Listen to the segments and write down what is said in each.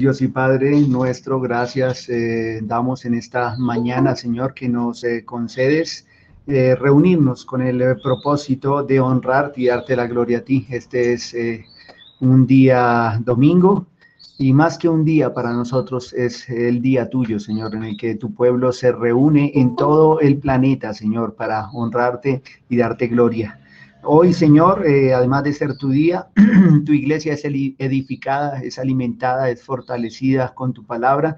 Dios y Padre nuestro, gracias damos en esta mañana, Señor, que nos concedes reunirnos con el propósito de honrarte y darte la gloria a ti. Este es un día domingo y más que un día para nosotros es el día tuyo, Señor, en el que tu pueblo se reúne en todo el planeta, Señor, para honrarte y darte gloria. Hoy, Señor, además de ser tu día, tu iglesia es edificada, es alimentada, es fortalecida con tu palabra.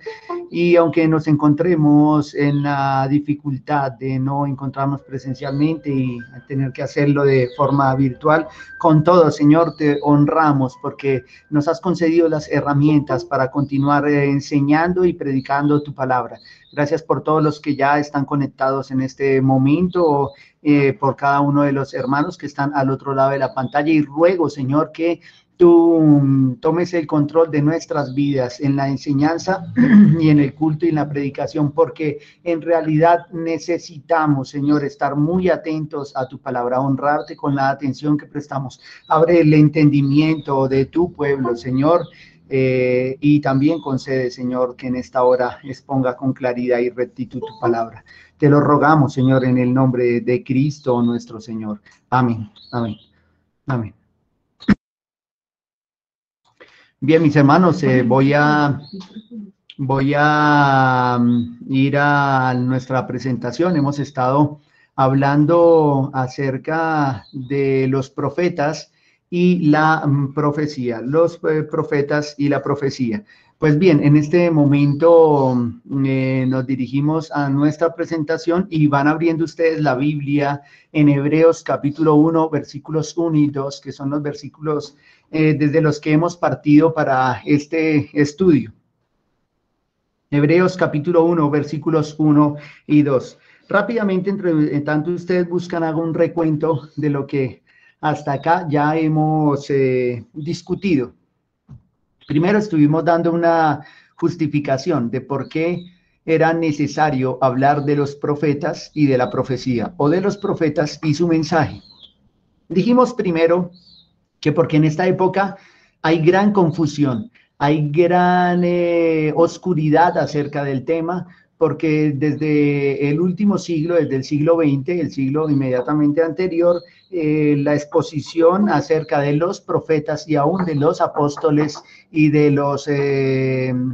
Y aunque nos encontremos en la dificultad de no encontrarnos presencialmente y tener que hacerlo de forma virtual, con todo, Señor, te honramos porque nos has concedido las herramientas para continuar enseñando y predicando tu palabra. Gracias por todos los que ya están conectados en este momento, por cada uno de los hermanos que están al otro lado de la pantalla, y ruego, Señor, que tú tomes el control de nuestras vidas en la enseñanza y en el culto y en la predicación, porque en realidad necesitamos, Señor, estar muy atentos a tu palabra, honrarte con la atención que prestamos. Abre el entendimiento de tu pueblo, Señor, y también concede, Señor, que en esta hora exponga con claridad y rectitud tu palabra. Te lo rogamos, Señor, en el nombre de Cristo nuestro Señor. Amén, amén, amén. Bien, mis hermanos, voy a ir a nuestra presentación. Hemos estado hablando acerca de los profetas y la profecía, los profetas y la profecía. Pues bien, en este momento nos dirigimos a nuestra presentación y van abriendo ustedes la Biblia en Hebreos capítulo 1, versículos 1 y 2, que son los versículos desde los que hemos partido para este estudio. Hebreos capítulo 1, versículos 1 y 2. Rápidamente, entre tanto ustedes buscan, hago un recuento de lo que hasta acá ya hemos discutido. Primero estuvimos dando una justificación de por qué era necesario hablar de los profetas y de la profecía, o de los profetas y su mensaje. Dijimos primero que porque en esta época hay gran confusión, hay gran oscuridad acerca del tema, porque desde el último siglo, desde el siglo XX, el siglo inmediatamente anterior, la exposición acerca de los profetas y aún de los apóstoles y de los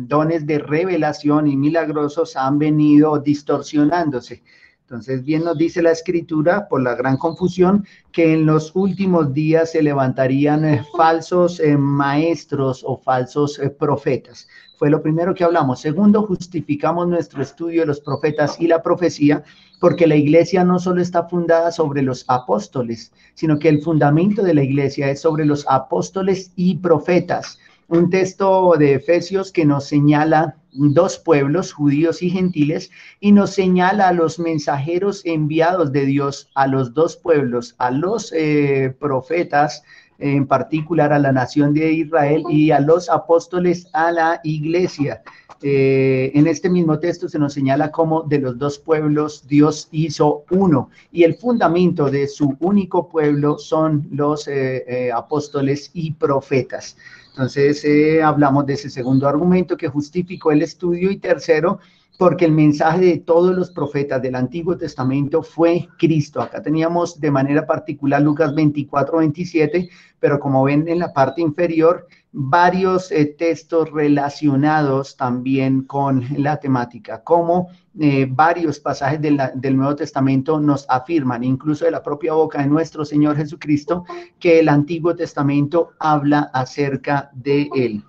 dones de revelación y milagrosos han venido distorsionándose. Entonces, bien nos dice la Escritura, por la gran confusión, que en los últimos días se levantarían falsos maestros o falsos profetas. Fue lo primero que hablamos. Segundo, justificamos nuestro estudio de los profetas y la profecía, porque la iglesia no solo está fundada sobre los apóstoles, sino que el fundamento de la iglesia es sobre los apóstoles y profetas. Un texto de Efesios que nos señala dos pueblos, judíos y gentiles, y nos señala a los mensajeros enviados de Dios a los dos pueblos, a los profetas, en particular a la nación de Israel, y a los apóstoles, a la iglesia. En este mismo texto se nos señala cómo de los dos pueblos Dios hizo uno, y el fundamento de su único pueblo son los apóstoles y profetas. Entonces, hablamos de ese segundo argumento que justificó el estudio, y tercero, porque el mensaje de todos los profetas del Antiguo Testamento fue Cristo. Acá teníamos de manera particular Lucas 24, 27, pero como ven en la parte inferior, varios textos relacionados también con la temática, como varios pasajes del Nuevo Testamento nos afirman, incluso de la propia boca de nuestro Señor Jesucristo, que el Antiguo Testamento habla acerca de él.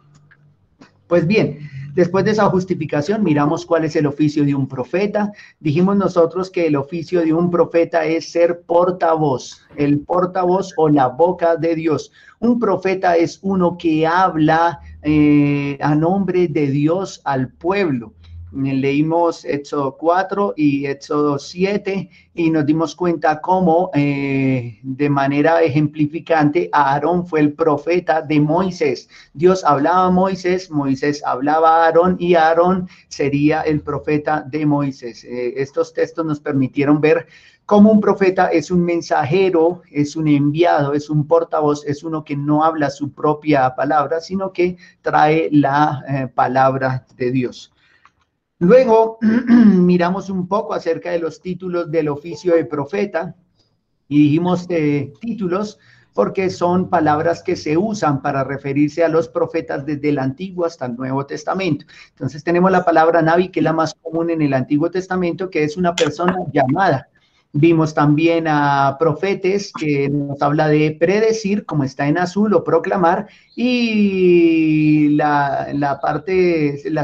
Pues bien, después de esa justificación, miramos cuál es el oficio de un profeta. Dijimos nosotros que el oficio de un profeta es ser portavoz, el portavoz o la boca de Dios. Un profeta es uno que habla a nombre de Dios al pueblo. Leímos Éxodo 4 y Éxodo 7 y nos dimos cuenta cómo de manera ejemplificante Aarón fue el profeta de Moisés. Dios hablaba a Moisés, Moisés hablaba a Aarón y Aarón sería el profeta de Moisés. Estos textos nos permitieron ver como un profeta es un mensajero, es un enviado, es un portavoz, es uno que no habla su propia palabra, sino que trae la palabra de Dios. Luego miramos un poco acerca de los títulos del oficio de profeta y dijimos títulos porque son palabras que se usan para referirse a los profetas desde el Antiguo hasta el Nuevo Testamento. Entonces tenemos la palabra Naví, que es la más común en el Antiguo Testamento, que es una persona llamada. Vimos también a profetes, que nos habla de predecir, como está en azul, o proclamar, y la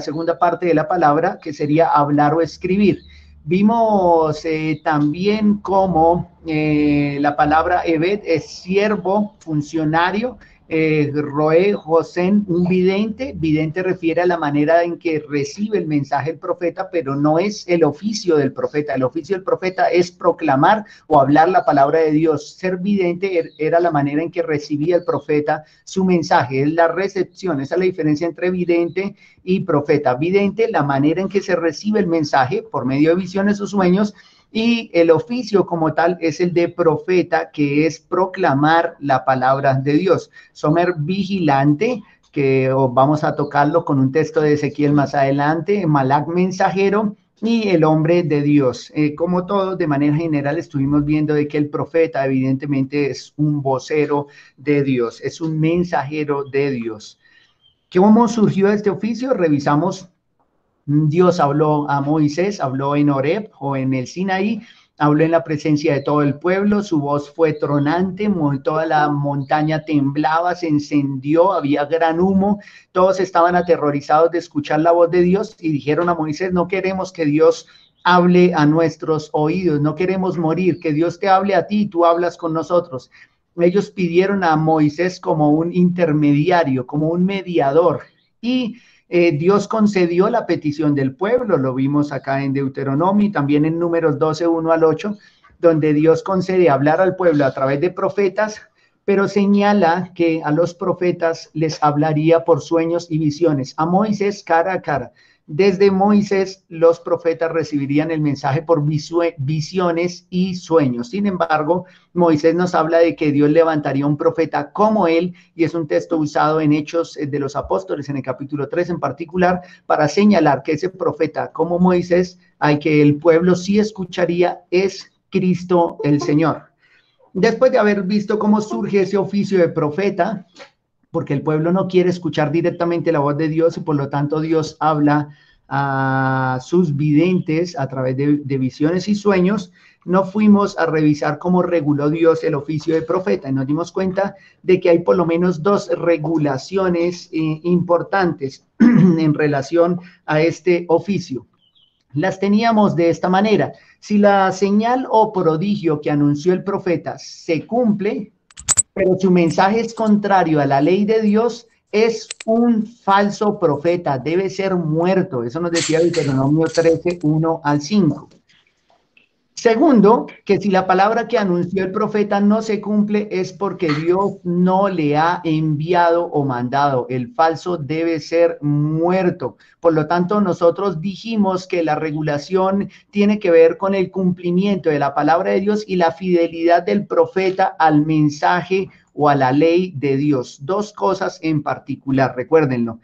segunda parte de la palabra, que sería hablar o escribir. Vimos también cómo la palabra Ebed es siervo, funcionario, Roé, Josén, un vidente. Vidente refiere a la manera en que recibe el mensaje el profeta, pero no es el oficio del profeta. El oficio del profeta es proclamar o hablar la palabra de Dios. Ser vidente era la manera en que recibía el profeta su mensaje, es la recepción. Esa es la diferencia entre vidente y profeta. Vidente, la manera en que se recibe el mensaje por medio de visiones o sueños, y el oficio como tal es el de profeta, que es proclamar la palabra de Dios. Somer vigilante, que vamos a tocarlo con un texto de Ezequiel más adelante, Malac mensajero, y el hombre de Dios. Como todos, de manera general, estuvimos viendo de que el profeta evidentemente es un vocero de Dios, es un mensajero de Dios. ¿Cómo surgió este oficio? Revisamos. Dios habló a Moisés, habló en Horeb o en el Sinaí, habló en la presencia de todo el pueblo, su voz fue tronante, toda la montaña temblaba, se encendió, había gran humo, todos estaban aterrorizados de escuchar la voz de Dios y dijeron a Moisés: no queremos que Dios hable a nuestros oídos, no queremos morir, que Dios te hable a ti y tú hablas con nosotros. Ellos pidieron a Moisés como un intermediario, como un mediador, y Dios concedió la petición del pueblo. Lo vimos acá en Deuteronomio y también en Números 12, 1 al 8, donde Dios concede hablar al pueblo a través de profetas, pero señala que a los profetas les hablaría por sueños y visiones, a Moisés cara a cara. Desde Moisés los profetas recibirían el mensaje por visiones y sueños. Sin embargo, Moisés nos habla de que Dios levantaría un profeta como él, y es un texto usado en Hechos de los Apóstoles, en el capítulo 3 en particular, para señalar que ese profeta como Moisés, al que el pueblo sí escucharía, es Cristo el Señor. Después de haber visto cómo surge ese oficio de profeta, porque el pueblo no quiere escuchar directamente la voz de Dios y por lo tanto Dios habla a sus videntes a través de visiones y sueños, no fuimos a revisar cómo reguló Dios el oficio de profeta y nos dimos cuenta de que hay por lo menos dos regulaciones importantes en relación a este oficio. Las teníamos de esta manera: si la señal o prodigio que anunció el profeta se cumple, pero su mensaje es contrario a la ley de Dios, es un falso profeta, debe ser muerto. Eso nos decía Deuteronomio 13, 1 al 5. Segundo, que si la palabra que anunció el profeta no se cumple, es porque Dios no le ha enviado o mandado. El falso debe ser muerto. Por lo tanto, nosotros dijimos que la regulación tiene que ver con el cumplimiento de la palabra de Dios y la fidelidad del profeta al mensaje o a la ley de Dios. Dos cosas en particular, recuérdenlo: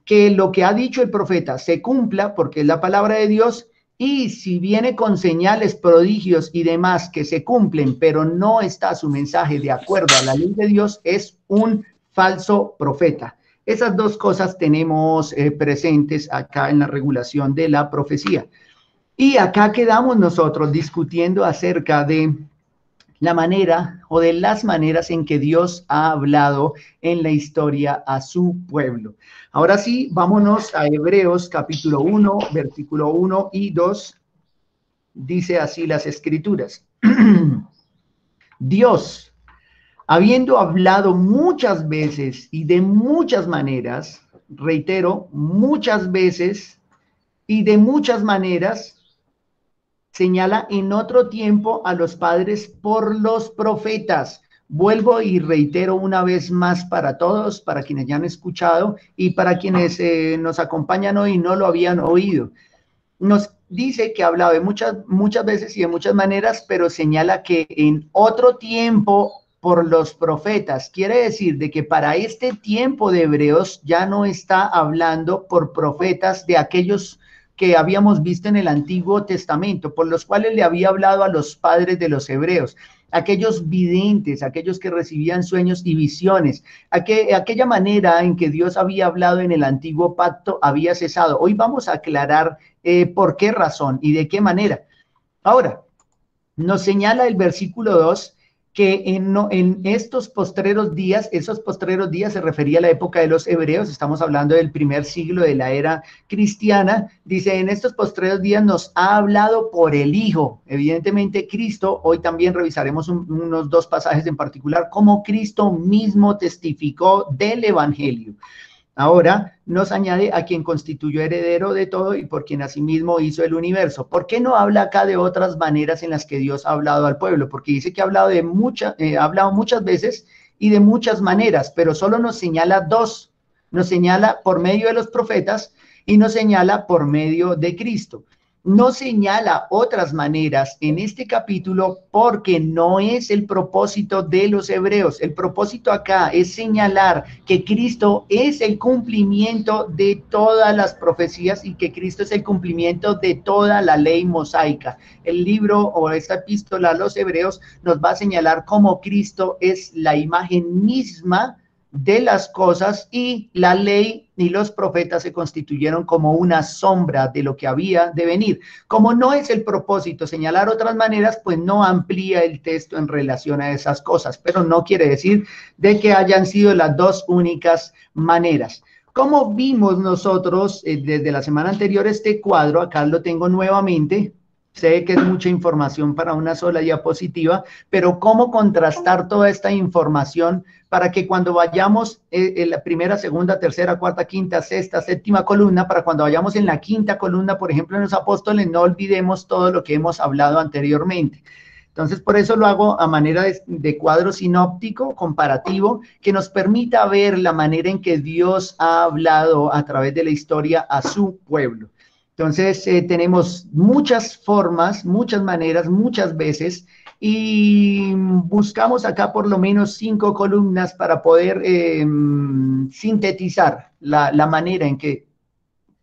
que lo que ha dicho el profeta se cumpla porque es la palabra de Dios, y si viene con señales, prodigios y demás que se cumplen, pero no está su mensaje de acuerdo a la ley de Dios, es un falso profeta. Esas dos cosas tenemos presentes acá en la regulación de la profecía. Y acá quedamos nosotros discutiendo acerca de la manera o de las maneras en que Dios ha hablado en la historia a su pueblo. Ahora sí, vámonos a Hebreos capítulo 1, versículo 1 y 2. Dice así las escrituras: Dios, habiendo hablado muchas veces y de muchas maneras, reitero, muchas veces y de muchas maneras, señala en otro tiempo a los padres por los profetas. Vuelvo y reitero una vez más para todos, para quienes ya han escuchado y para quienes nos acompañan hoy y no lo habían oído. nos dice que ha hablado de muchas veces y de muchas maneras, pero señala que en otro tiempo por los profetas. Quiere decir de que para este tiempo de Hebreos ya no está hablando por profetas de aquellos que habíamos visto en el Antiguo Testamento, por los cuales le había hablado a los padres de los hebreos, aquellos videntes, aquellos que recibían sueños y visiones, aquella manera en que Dios había hablado en el antiguo pacto había cesado. Hoy vamos a aclarar por qué razón y de qué manera. Ahora, nos señala el versículo 2 que en estos postreros días, esos postreros días se refería a la época de los hebreos, estamos hablando del primer siglo de la era cristiana, dice, en estos postreros días nos ha hablado por el Hijo, evidentemente Cristo, hoy también revisaremos unos dos pasajes en particular, cómo Cristo mismo testificó del Evangelio. Ahora nos añade a quien constituyó heredero de todo y por quien asimismo hizo el universo. ¿Por qué no habla acá de otras maneras en las que Dios ha hablado al pueblo? Porque dice que ha hablado ha hablado muchas veces y de muchas maneras, pero solo nos señala dos. Nos señala por medio de los profetas y nos señala por medio de Cristo. No señala otras maneras en este capítulo porque no es el propósito de los hebreos. El propósito acá es señalar que Cristo es el cumplimiento de todas las profecías y que Cristo es el cumplimiento de toda la ley mosaica. El libro o esta epístola a los hebreos nos va a señalar cómo Cristo es la imagen misma de las cosas y la ley y los profetas se constituyeron como una sombra de lo que había de venir. Como no es el propósito señalar otras maneras, pues no amplía el texto en relación a esas cosas, pero no quiere decir de que hayan sido las dos únicas maneras. Como vimos nosotros desde la semana anterior este cuadro, acá lo tengo nuevamente. Sé que es mucha información para una sola diapositiva, pero cómo contrastar toda esta información para que cuando vayamos en la primera, segunda, tercera, cuarta, quinta, sexta, séptima columna, para cuando vayamos en la quinta columna, por ejemplo, en los apóstoles, no olvidemos todo lo que hemos hablado anteriormente. Entonces, por eso lo hago a manera de cuadro sinóptico, comparativo, que nos permita ver la manera en que Dios ha hablado a través de la historia a su pueblo. Entonces, tenemos muchas formas, muchas maneras, muchas veces, y buscamos acá por lo menos 5 columnas para poder sintetizar la manera en que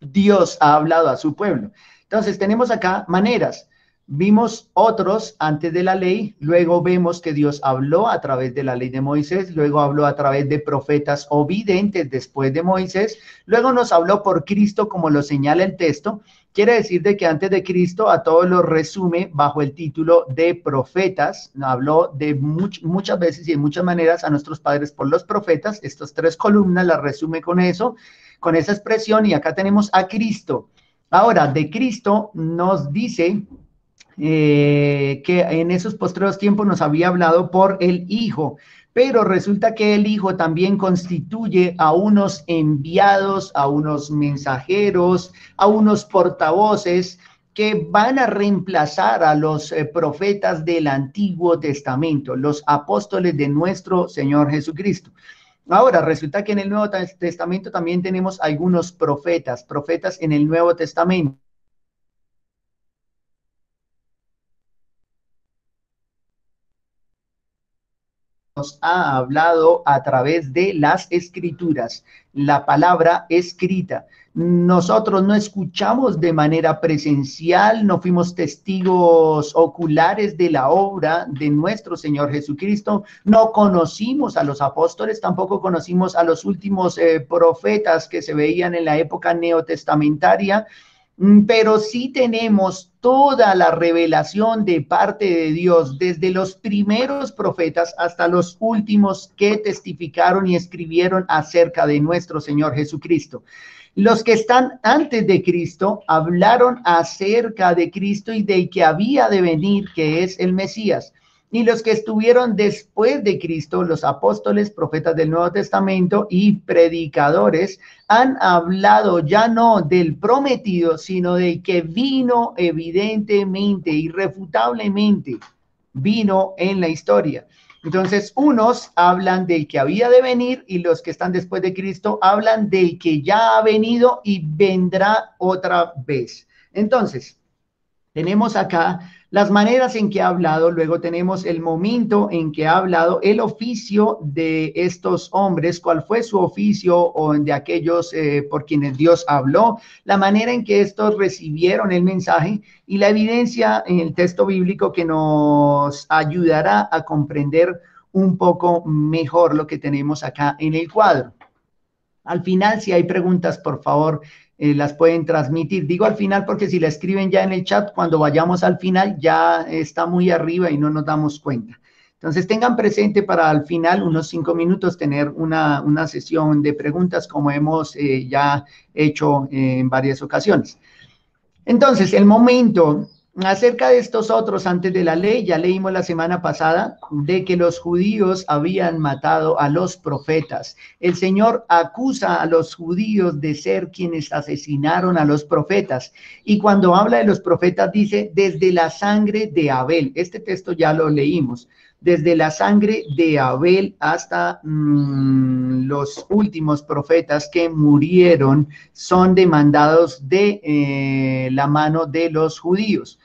Dios ha hablado a su pueblo. Entonces, tenemos acá maneras. Vimos otros antes de la ley, luego vemos que Dios habló a través de la ley de Moisés, luego habló a través de profetas o videntes después de Moisés, luego nos habló por Cristo como lo señala el texto. Quiere decir de que antes de Cristo a todos los resume bajo el título de profetas. Habló de muchas veces y de muchas maneras a nuestros padres por los profetas. Estas 3 columnas las resume con eso, con esa expresión, y acá tenemos a Cristo. Ahora, de Cristo nos dice que en esos postreros tiempos nos había hablado por el Hijo, pero resulta que el Hijo también constituye a unos enviados, a unos mensajeros, a unos portavoces que van a reemplazar a los profetas del Antiguo Testamento, los apóstoles de nuestro Señor Jesucristo. Ahora, resulta que en el Nuevo Testamento también tenemos algunos profetas en el Nuevo Testamento. Nos ha hablado a través de las escrituras, la palabra escrita. Nosotros no escuchamos de manera presencial, no fuimos testigos oculares de la obra de nuestro Señor Jesucristo, no conocimos a los apóstoles, tampoco conocimos a los últimos profetas que se veían en la época neotestamentaria, pero sí tenemos toda la revelación de parte de Dios, desde los primeros profetas hasta los últimos que testificaron y escribieron acerca de nuestro Señor Jesucristo. Los que están antes de Cristo hablaron acerca de Cristo y de que había de venir, que es el Mesías. Y los que estuvieron después de Cristo, los apóstoles, profetas del Nuevo Testamento y predicadores, han hablado ya no del prometido, sino de que vino evidentemente, irrefutablemente, vino en la historia. Entonces, unos hablan del que había de venir y los que están después de Cristo hablan del que ya ha venido y vendrá otra vez. Entonces, tenemos acá las maneras en que ha hablado, luego tenemos el momento en que ha hablado, el oficio de estos hombres, cuál fue su oficio o de aquellos por quienes Dios habló, la manera en que estos recibieron el mensaje y la evidencia en el texto bíblico que nos ayudará a comprender un poco mejor lo que tenemos acá en el cuadro. Al final, si hay preguntas, por favor, las pueden transmitir. Digo al final porque si la escriben ya en el chat, cuando vayamos al final ya está muy arriba y no nos damos cuenta. Entonces tengan presente para al final, unos 5 minutos, tener una sesión de preguntas como hemos ya hecho en varias ocasiones. Entonces, el momento acerca de estos otros antes de la ley, ya leímos la semana pasada de que los judíos habían matado a los profetas. El Señor acusa a los judíos de ser quienes asesinaron a los profetas. Y cuando habla de los profetas dice, desde la sangre de Abel. Este texto ya lo leímos. Desde la sangre de Abel hasta los últimos profetas que murieron son demandados de la mano de los judíos.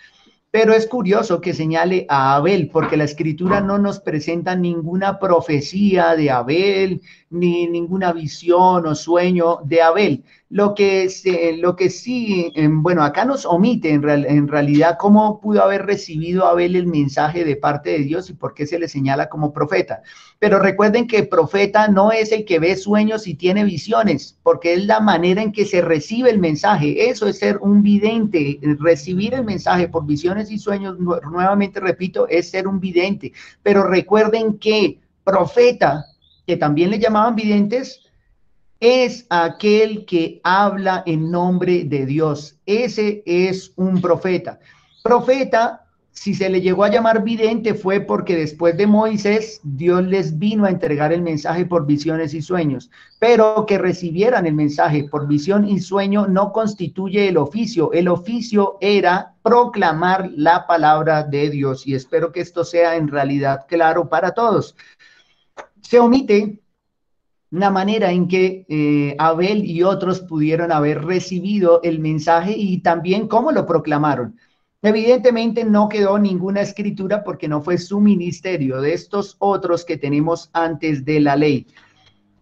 Pero es curioso que señale a Abel, porque la escritura no nos presenta ninguna profecía de Abel, ni ninguna visión o sueño de Abel. Lo que sí, bueno, acá nos omite en realidad cómo pudo haber recibido Abel el mensaje de parte de Dios y por qué se le señala como profeta. Pero recuerden que profeta no es el que ve sueños y tiene visiones, porque es la manera en que se recibe el mensaje. Eso es ser un vidente, recibir el mensaje por visiones y sueños, nuevamente repito, es ser un vidente. Pero recuerden que profeta, que también le llamaban videntes, es aquel que habla en nombre de Dios. Ese es un profeta. Profeta, si se le llegó a llamar vidente, fue porque después de Moisés, Dios les vino a entregar el mensaje por visiones y sueños. Pero que recibieran el mensaje por visión y sueño no constituye el oficio. El oficio era proclamar la palabra de Dios. Y espero que esto sea en realidad claro para todos. Se omite una manera en que Abel y otros pudieron haber recibido el mensaje y también cómo lo proclamaron. Evidentemente no quedó ninguna escritura porque no fue su ministerio, de estos otros que tenemos antes de la ley.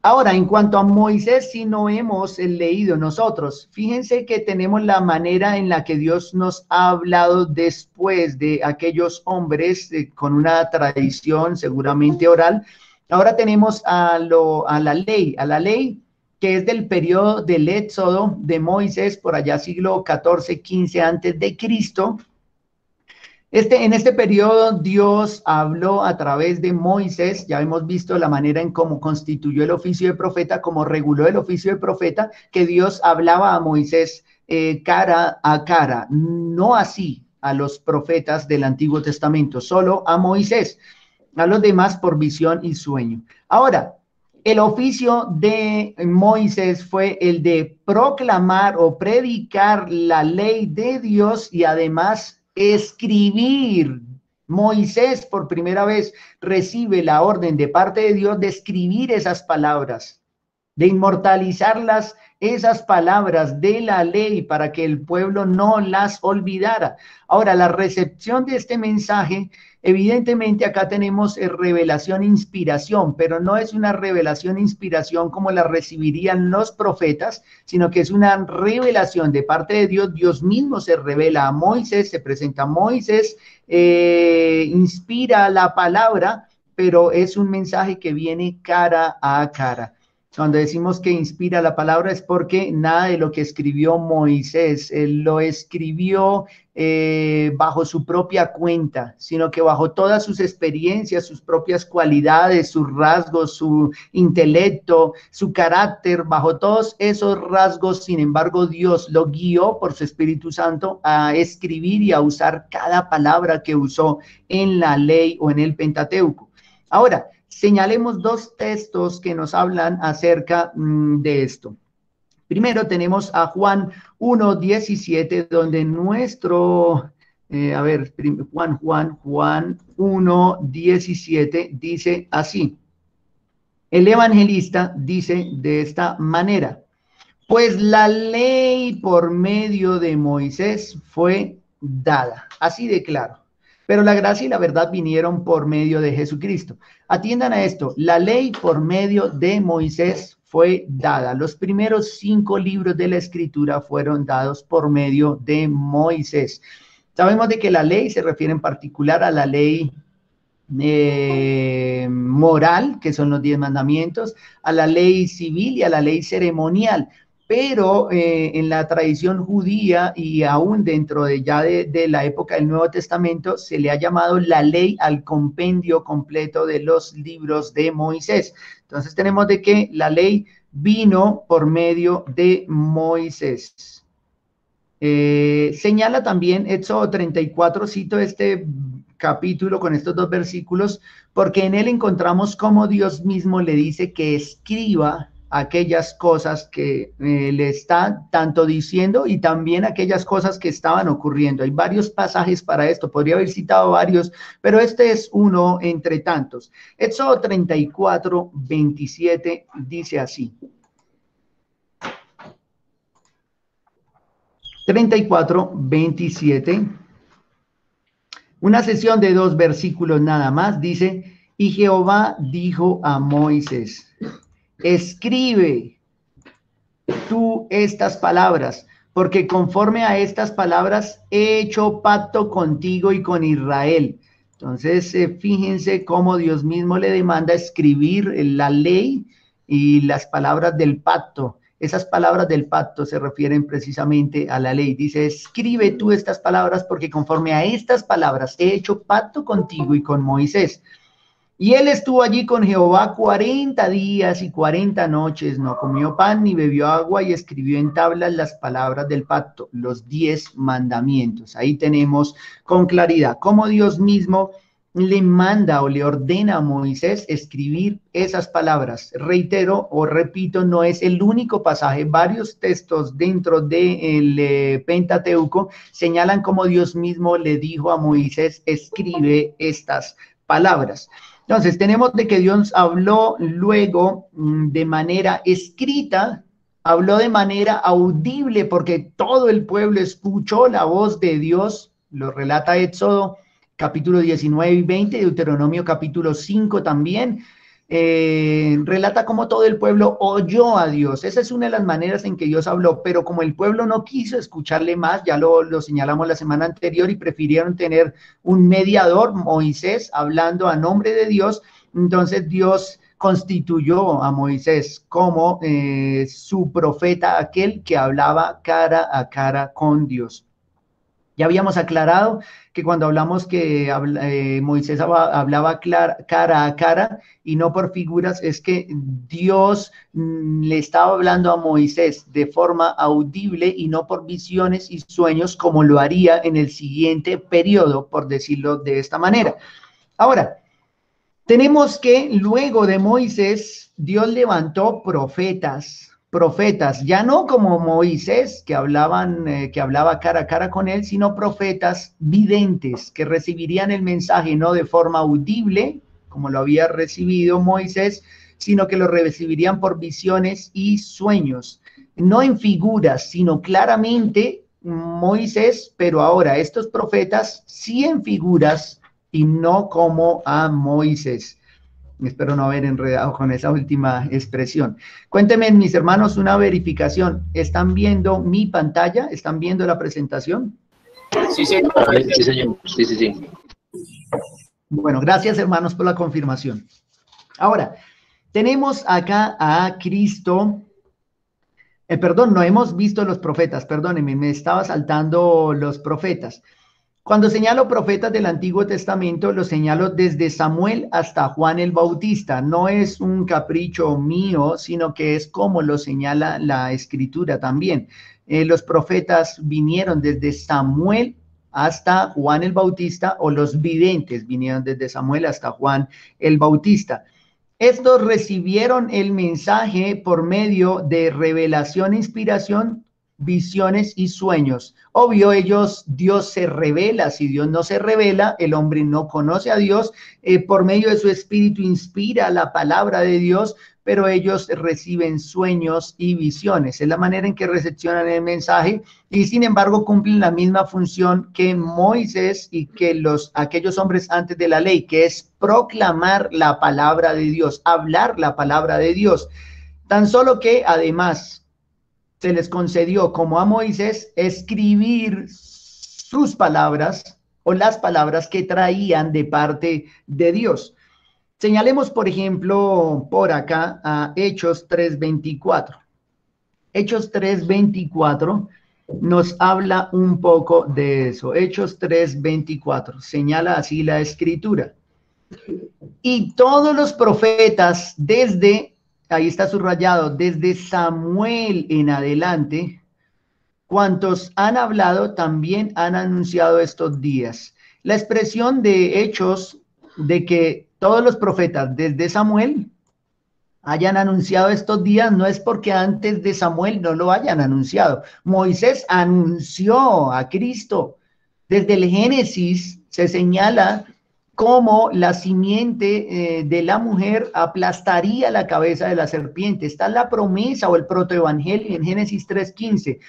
Ahora, en cuanto a Moisés, sí no hemos leído nosotros. Fíjense que tenemos la manera en la que Dios nos ha hablado después de aquellos hombres con una tradición seguramente oral. Ahora tenemos a la ley que es del periodo del Éxodo de Moisés, por allá siglo XIV, XV antes de Cristo. En este periodo Dios habló a través de Moisés, ya hemos visto la manera en cómo constituyó el oficio de profeta, cómo reguló el oficio de profeta, que Dios hablaba a Moisés cara a cara, no así a los profetas del Antiguo Testamento, solo a Moisés, a los demás por visión y sueño. Ahora, el oficio de Moisés fue el de proclamar o predicar la ley de Dios y además escribir. Moisés por primera vez recibe la orden de parte de Dios de escribir esas palabras, de inmortalizarlas, esas palabras de la ley para que el pueblo no las olvidara. Ahora, la recepción de este mensaje, evidentemente acá tenemos revelación e inspiración, pero no es una revelación e inspiración como la recibirían los profetas, sino que es una revelación de parte de Dios. Dios mismo se revela a Moisés, se presenta a Moisés, inspira la palabra, pero es un mensaje que viene cara a cara. Cuando decimos que inspira la palabra es porque nada de lo que escribió Moisés, él lo escribió bajo su propia cuenta, sino que bajo todas sus experiencias, sus propias cualidades, sus rasgos, su intelecto, su carácter, bajo todos esos rasgos, sin embargo, Dios lo guió por su Espíritu Santo a escribir y a usar cada palabra que usó en la ley o en el Pentateuco. Ahora, señalemos dos textos que nos hablan acerca de esto. Primero tenemos a Juan 1:17, donde nuestro, Juan 1:17 dice así. El evangelista dice de esta manera: Pues la ley por medio de Moisés fue dada, así de claro. Pero la gracia y la verdad vinieron por medio de Jesucristo. Atiendan a esto, la ley por medio de Moisés fue dada. Los primeros 5 libros de la Escritura fueron dados por medio de Moisés. Sabemos de que la ley se refiere en particular a la ley moral, que son los 10 mandamientos, a la ley civil y a la ley ceremonial. Pero en la tradición judía y aún dentro de ya de la época del Nuevo Testamento se le ha llamado la ley al compendio completo de los libros de Moisés. Entonces tenemos de que la ley vino por medio de Moisés. Señala también Éxodo 34, cito este capítulo con estos 2 versículos, porque en él encontramos cómo Dios mismo le dice que escriba aquellas cosas que le está tanto diciendo y también aquellas cosas que estaban ocurriendo. Hay varios pasajes para esto, podría haber citado varios, pero este es uno entre tantos. Éxodo 34, 27 dice así. 34, 27. Una sesión de 2 versículos nada más, dice, y Jehová dijo a Moisés, escribe tú estas palabras, porque conforme a estas palabras he hecho pacto contigo y con Israel. Entonces, fíjense cómo Dios mismo le demanda escribir la ley y las palabras del pacto. Esas palabras del pacto se refieren precisamente a la ley. Dice, escribe tú estas palabras porque conforme a estas palabras he hecho pacto contigo y con Moisés. Y él estuvo allí con Jehová 40 días y 40 noches, no comió pan ni bebió agua y escribió en tablas las palabras del pacto, los 10 mandamientos. Ahí tenemos con claridad cómo Dios mismo le manda o le ordena a Moisés escribir esas palabras. Reitero o repito, no es el único pasaje. Varios textos dentro del Pentateuco señalan cómo Dios mismo le dijo a Moisés, escribe estas palabras. Entonces, tenemos de que Dios habló luego de manera escrita, habló de manera audible, porque todo el pueblo escuchó la voz de Dios, lo relata Éxodo capítulo 19 y 20, Deuteronomio capítulo 5 también, relata cómo todo el pueblo oyó a Dios. Esa es una de las maneras en que Dios habló, pero como el pueblo no quiso escucharle más, ya lo señalamos la semana anterior y prefirieron tener un mediador, Moisés, hablando a nombre de Dios, entonces Dios constituyó a Moisés como su profeta, aquel que hablaba cara a cara con Dios. Ya habíamos aclarado que cuando hablamos que Moisés hablaba cara a cara y no por figuras, es que Dios le estaba hablando a Moisés de forma audible y no por visiones y sueños como lo haría en el siguiente periodo, por decirlo de esta manera. Ahora, tenemos que luego de Moisés, Dios levantó profetas, ya no como Moisés, que hablaba cara a cara con él, sino profetas videntes, que recibirían el mensaje no de forma audible, como lo había recibido Moisés, sino que lo recibirían por visiones y sueños, no en figuras, sino claramente Moisés, pero ahora estos profetas sí en figuras y no como a Moisés. Espero no haber enredado con esa última expresión. Cuéntenme, mis hermanos, una verificación. ¿Están viendo mi pantalla? ¿Están viendo la presentación? Sí, sí, sí, señor. Sí, sí, sí. Bueno, gracias, hermanos, por la confirmación. Ahora, tenemos acá a Cristo. Perdón, no hemos visto los profetas, perdónenme, me estaba saltando los profetas. Cuando señalo profetas del Antiguo Testamento, los señalo desde Samuel hasta Juan el Bautista. No es un capricho mío, sino que es como lo señala la Escritura también. Los profetas vinieron desde Samuel hasta Juan el Bautista, o los videntes vinieron desde Samuel hasta Juan el Bautista. Estos recibieron el mensaje por medio de revelación e inspiración visiones y sueños. Obvio, Dios se revela. Si Dios no se revela, el hombre no conoce a Dios. Por medio de su espíritu inspira la palabra de Dios, pero ellos reciben sueños y visiones. Es la manera en que recepcionan el mensaje y sin embargo cumplen la misma función que Moisés y que aquellos hombres antes de la ley, que es proclamar la palabra de Dios, hablar la palabra de Dios. Tan solo que además se les concedió, como a Moisés, escribir sus palabras o las palabras que traían de parte de Dios. Señalemos, por ejemplo, por acá a Hechos 3:24. Hechos 3:24 nos habla un poco de eso. Hechos 3:24 señala así la escritura. Y todos los profetas ahí está subrayado, desde Samuel en adelante, cuantos han hablado también han anunciado estos días. La expresión de Hechos de que todos los profetas desde Samuel hayan anunciado estos días no es porque antes de Samuel no lo hayan anunciado. Moisés anunció a Cristo. Desde el Génesis se señala cómo la simiente de la mujer aplastaría la cabeza de la serpiente. Está la promesa o el protoevangelio en Génesis 3:15.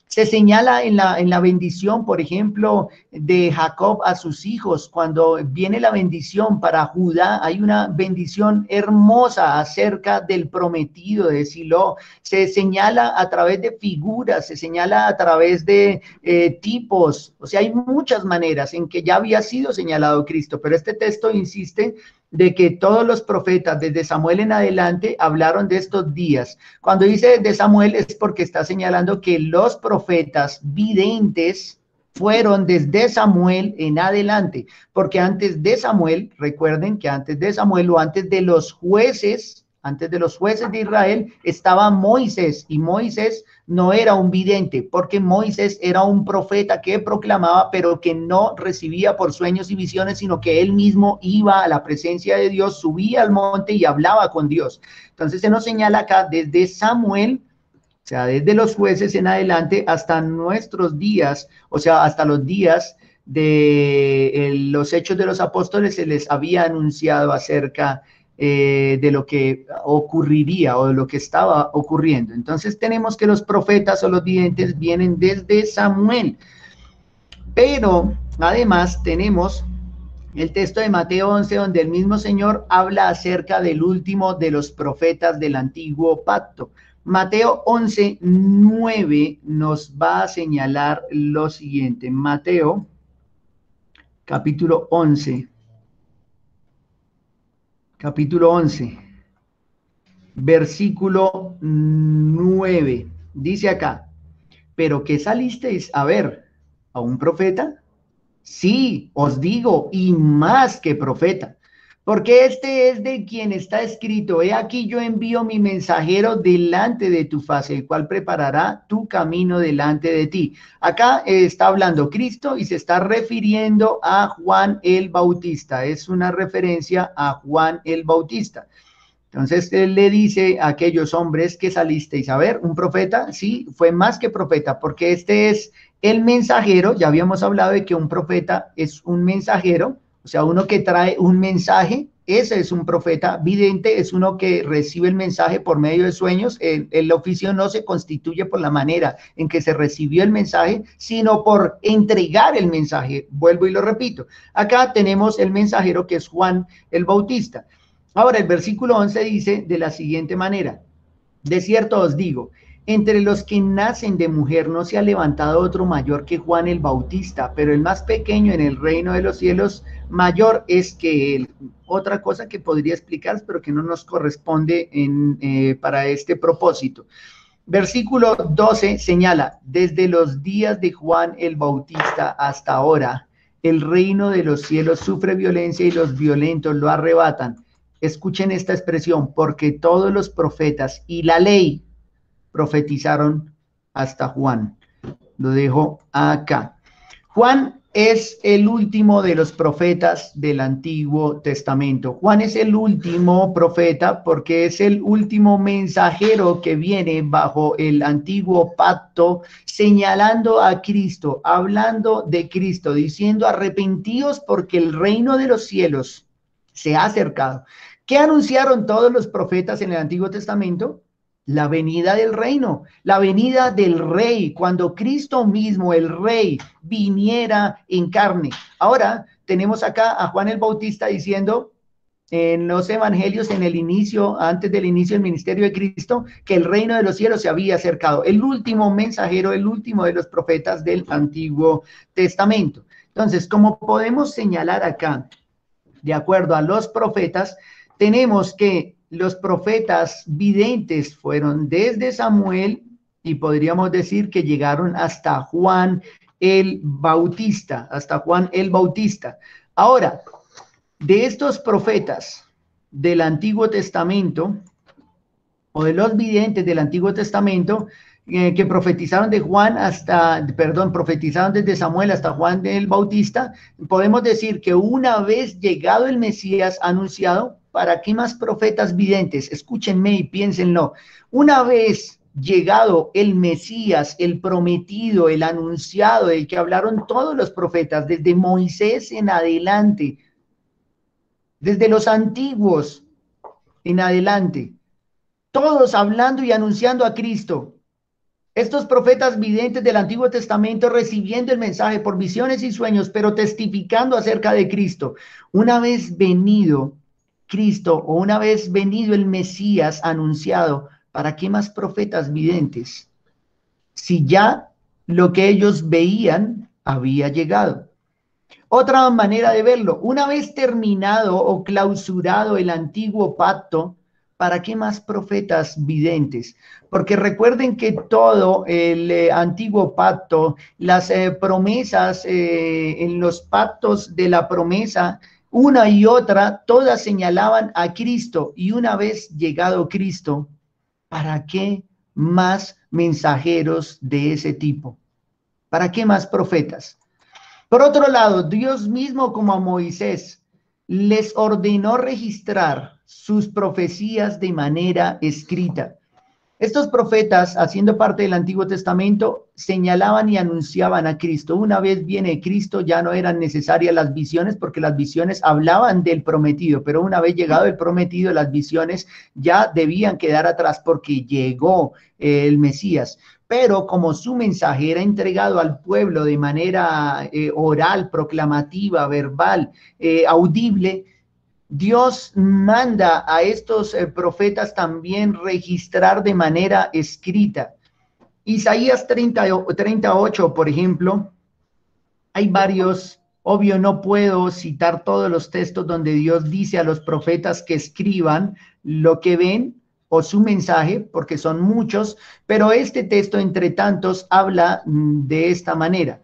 Se señala en la bendición, por ejemplo, de Jacob a sus hijos. Cuando viene la bendición para Judá, hay una bendición hermosa acerca del prometido de Silo. Se señala a través de figuras, se señala a través de tipos. O sea, hay muchas maneras en que ya había sido señalado Cristo, pero este texto insiste de que todos los profetas desde Samuel en adelante hablaron de estos días. Cuando dice de Samuel es porque está señalando que los profetas videntes fueron desde Samuel en adelante, porque antes de Samuel, recuerden que antes de Samuel o antes de los jueces de Israel estaba Moisés, y Moisés no era un vidente, porque Moisés era un profeta que proclamaba, pero que no recibía por sueños y visiones, sino que él mismo iba a la presencia de Dios, subía al monte y hablaba con Dios. Entonces se nos señala acá desde Samuel, o sea, desde los jueces en adelante hasta nuestros días, o sea, hasta los días de los Hechos de los Apóstoles, se les había anunciado acerca de lo que ocurriría o de lo que estaba ocurriendo. Entonces tenemos que los profetas o los videntes vienen desde Samuel, pero además tenemos el texto de Mateo 11, donde el mismo Señor habla acerca del último de los profetas del antiguo pacto. Mateo 11, 9 nos va a señalar lo siguiente. Mateo, capítulo 11, versículo 9. Dice acá, ¿pero qué salisteis a ver? ¿A un profeta? Sí, os digo, y más que profeta. Porque este es de quien está escrito, he aquí yo envío mi mensajero delante de tu faz, el cual preparará tu camino delante de ti. Acá está hablando Cristo y se está refiriendo a Juan el Bautista. Es una referencia a Juan el Bautista. Entonces él le dice a aquellos hombres que salisteis a ver, un profeta, sí, fue más que profeta, porque este es el mensajero. Ya habíamos hablado de que un profeta es un mensajero, o sea, uno que trae un mensaje. Ese es un profeta vidente, es uno que recibe el mensaje por medio de sueños. El oficio no se constituye por la manera en que se recibió el mensaje, sino por entregar el mensaje. Vuelvo y lo repito. Acá tenemos el mensajero que es Juan el Bautista. Ahora, el versículo 11 dice de la siguiente manera: de cierto os digo, entre los que nacen de mujer no se ha levantado otro mayor que Juan el Bautista, pero el más pequeño en el reino de los cielos mayor es que él. Otra cosa que podría explicar, pero que no nos corresponde para este propósito. Versículo 12 señala, desde los días de Juan el Bautista hasta ahora, el reino de los cielos sufre violencia y los violentos lo arrebatan. Escuchen esta expresión, porque todos los profetas y la ley profetizaron hasta Juan. Lo dejo acá. Juan es el último de los profetas del Antiguo Testamento. Juan es el último profeta porque es el último mensajero que viene bajo el antiguo pacto, señalando a Cristo, hablando de Cristo, diciendo arrepentíos porque el reino de los cielos se ha acercado. ¿Qué anunciaron todos los profetas en el Antiguo Testamento? La venida del reino, la venida del rey, cuando Cristo mismo, el rey, viniera en carne. Ahora tenemos acá a Juan el Bautista diciendo en los evangelios, en el inicio, antes del inicio del ministerio de Cristo, que el reino de los cielos se había acercado. El último mensajero, el último de los profetas del Antiguo Testamento. Entonces, como podemos señalar acá, de acuerdo a los profetas, tenemos que los profetas videntes fueron desde Samuel y podríamos decir que llegaron hasta Juan el Bautista, Ahora, de estos profetas del Antiguo Testamento o de los videntes del Antiguo Testamento que profetizaron profetizaron desde Samuel hasta Juan el Bautista, podemos decir que una vez llegado el Mesías anunciado, ¿para qué más profetas videntes? Escúchenme y piénsenlo. Una vez llegado el Mesías, el prometido, el anunciado, del que hablaron todos los profetas, desde Moisés en adelante, desde los antiguos en adelante, todos hablando y anunciando a Cristo. Estos profetas videntes del Antiguo Testamento recibiendo el mensaje por visiones y sueños, pero testificando acerca de Cristo. Una vez venido Cristo o una vez venido el Mesías anunciado, ¿para qué más profetas videntes? Si ya lo que ellos veían había llegado. Otra manera de verlo, una vez terminado o clausurado el antiguo pacto, ¿para qué más profetas videntes? Porque recuerden que todo el antiguo pacto, las promesas en los pactos de la promesa, una y otra, todas señalaban a Cristo. Y una vez llegado Cristo, ¿para qué más mensajeros de ese tipo? ¿Para qué más profetas? Por otro lado, Dios mismo, como a Moisés, les ordenó registrar sus profecías de manera escrita. Estos profetas, haciendo parte del Antiguo Testamento, señalaban y anunciaban a Cristo. Una vez viene Cristo, ya no eran necesarias las visiones, porque las visiones hablaban del prometido, pero una vez llegado el prometido, las visiones ya debían quedar atrás, porque llegó el Mesías. Pero como su mensaje era entregado al pueblo de manera oral, proclamativa, verbal, audible, Dios manda a estos profetas también registrar de manera escrita. Isaías 38, por ejemplo, hay varios, obvio no puedo citar todos los textos donde Dios dice a los profetas que escriban lo que ven o su mensaje, porque son muchos, pero este texto entre tantos habla de esta manera.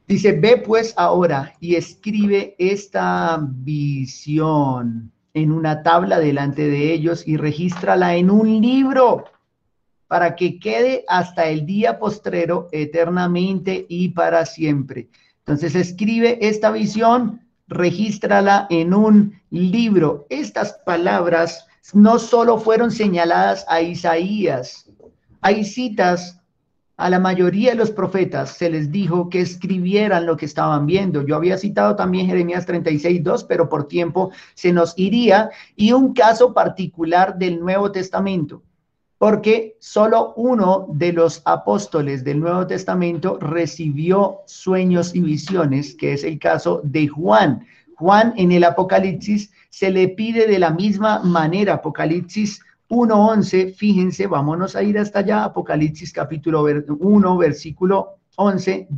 Dice, ve pues ahora y escribe esta visión en una tabla delante de ellos y regístrala en un libro para que quede hasta el día postrero eternamente y para siempre. Entonces escribe esta visión, regístrala en un libro. Estas palabras no solo fueron señaladas a Isaías, hay citas. A la mayoría de los profetas se les dijo que escribieran lo que estaban viendo. Yo había citado también Jeremías 36:2, pero por tiempo se nos iría. Y un caso particular del Nuevo Testamento, porque solo uno de los apóstoles del Nuevo Testamento recibió sueños y visiones, que es el caso de Juan. Juan en el Apocalipsis se le pide de la misma manera, Apocalipsis 1:11, fíjense, vámonos a ir hasta allá, Apocalipsis capítulo 1, versículo 11,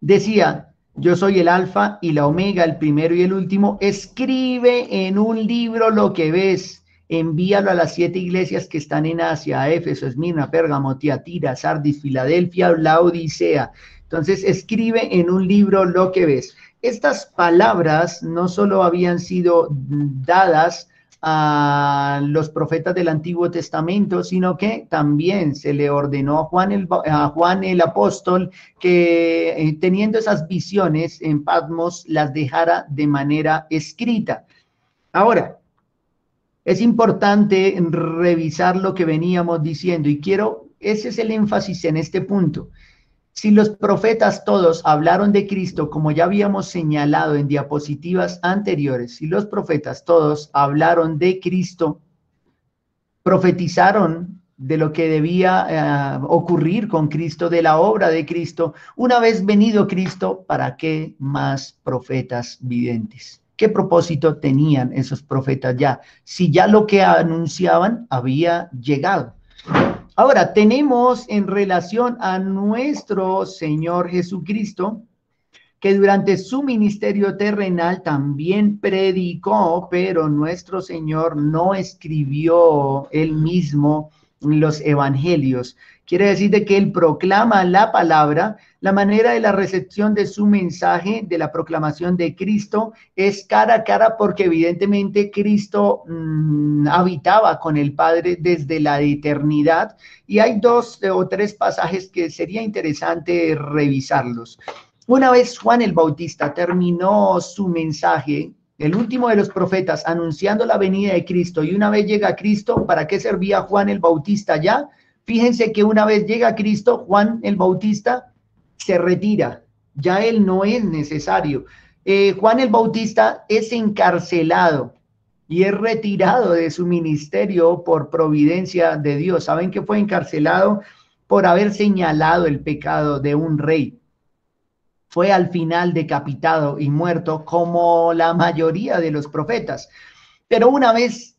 decía, yo soy el alfa y la omega, el primero y el último, escribe en un libro lo que ves, envíalo a las 7 iglesias que están en Asia, a Éfeso, Esmirna, Pérgamo, Tiatira, Sardis, Filadelfia, Laodicea. Entonces escribe en un libro lo que ves. Estas palabras no solo habían sido dadas a los profetas del Antiguo Testamento, sino que también se le ordenó a Juan el apóstol que teniendo esas visiones en Patmos las dejara de manera escrita. Ahora, es importante revisar lo que veníamos diciendo y ese es el énfasis en este punto. Si los profetas todos hablaron de Cristo, como ya habíamos señalado en diapositivas anteriores, si los profetas todos hablaron de Cristo, profetizaron de lo que debía ocurrir con Cristo, de la obra de Cristo, una vez venido Cristo, ¿para qué más profetas videntes? ¿Qué propósito tenían esos profetas ya? Si ya lo que anunciaban había llegado. Ahora, tenemos en relación a nuestro Señor Jesucristo, que durante su ministerio terrenal también predicó, pero nuestro Señor no escribió él mismo los evangelios. Quiere decir de que él proclama la palabra. La manera de la recepción de su mensaje, de la proclamación de Cristo, es cara a cara, porque evidentemente Cristo habitaba con el Padre desde la eternidad, y hay 2 o 3 pasajes que sería interesante revisarlos. Una vez Juan el Bautista terminó su mensaje, el último de los profetas, anunciando la venida de Cristo, y una vez llega Cristo, ¿para qué servía Juan el Bautista ya? Fíjense que una vez llega Cristo, Juan el Bautista se retira, ya él no es necesario. Juan el Bautista es encarcelado y es retirado de su ministerio por providencia de Dios. ¿Saben que fue encarcelado? Por haber señalado el pecado de un rey. Fue al final decapitado y muerto como la mayoría de los profetas. Pero una vez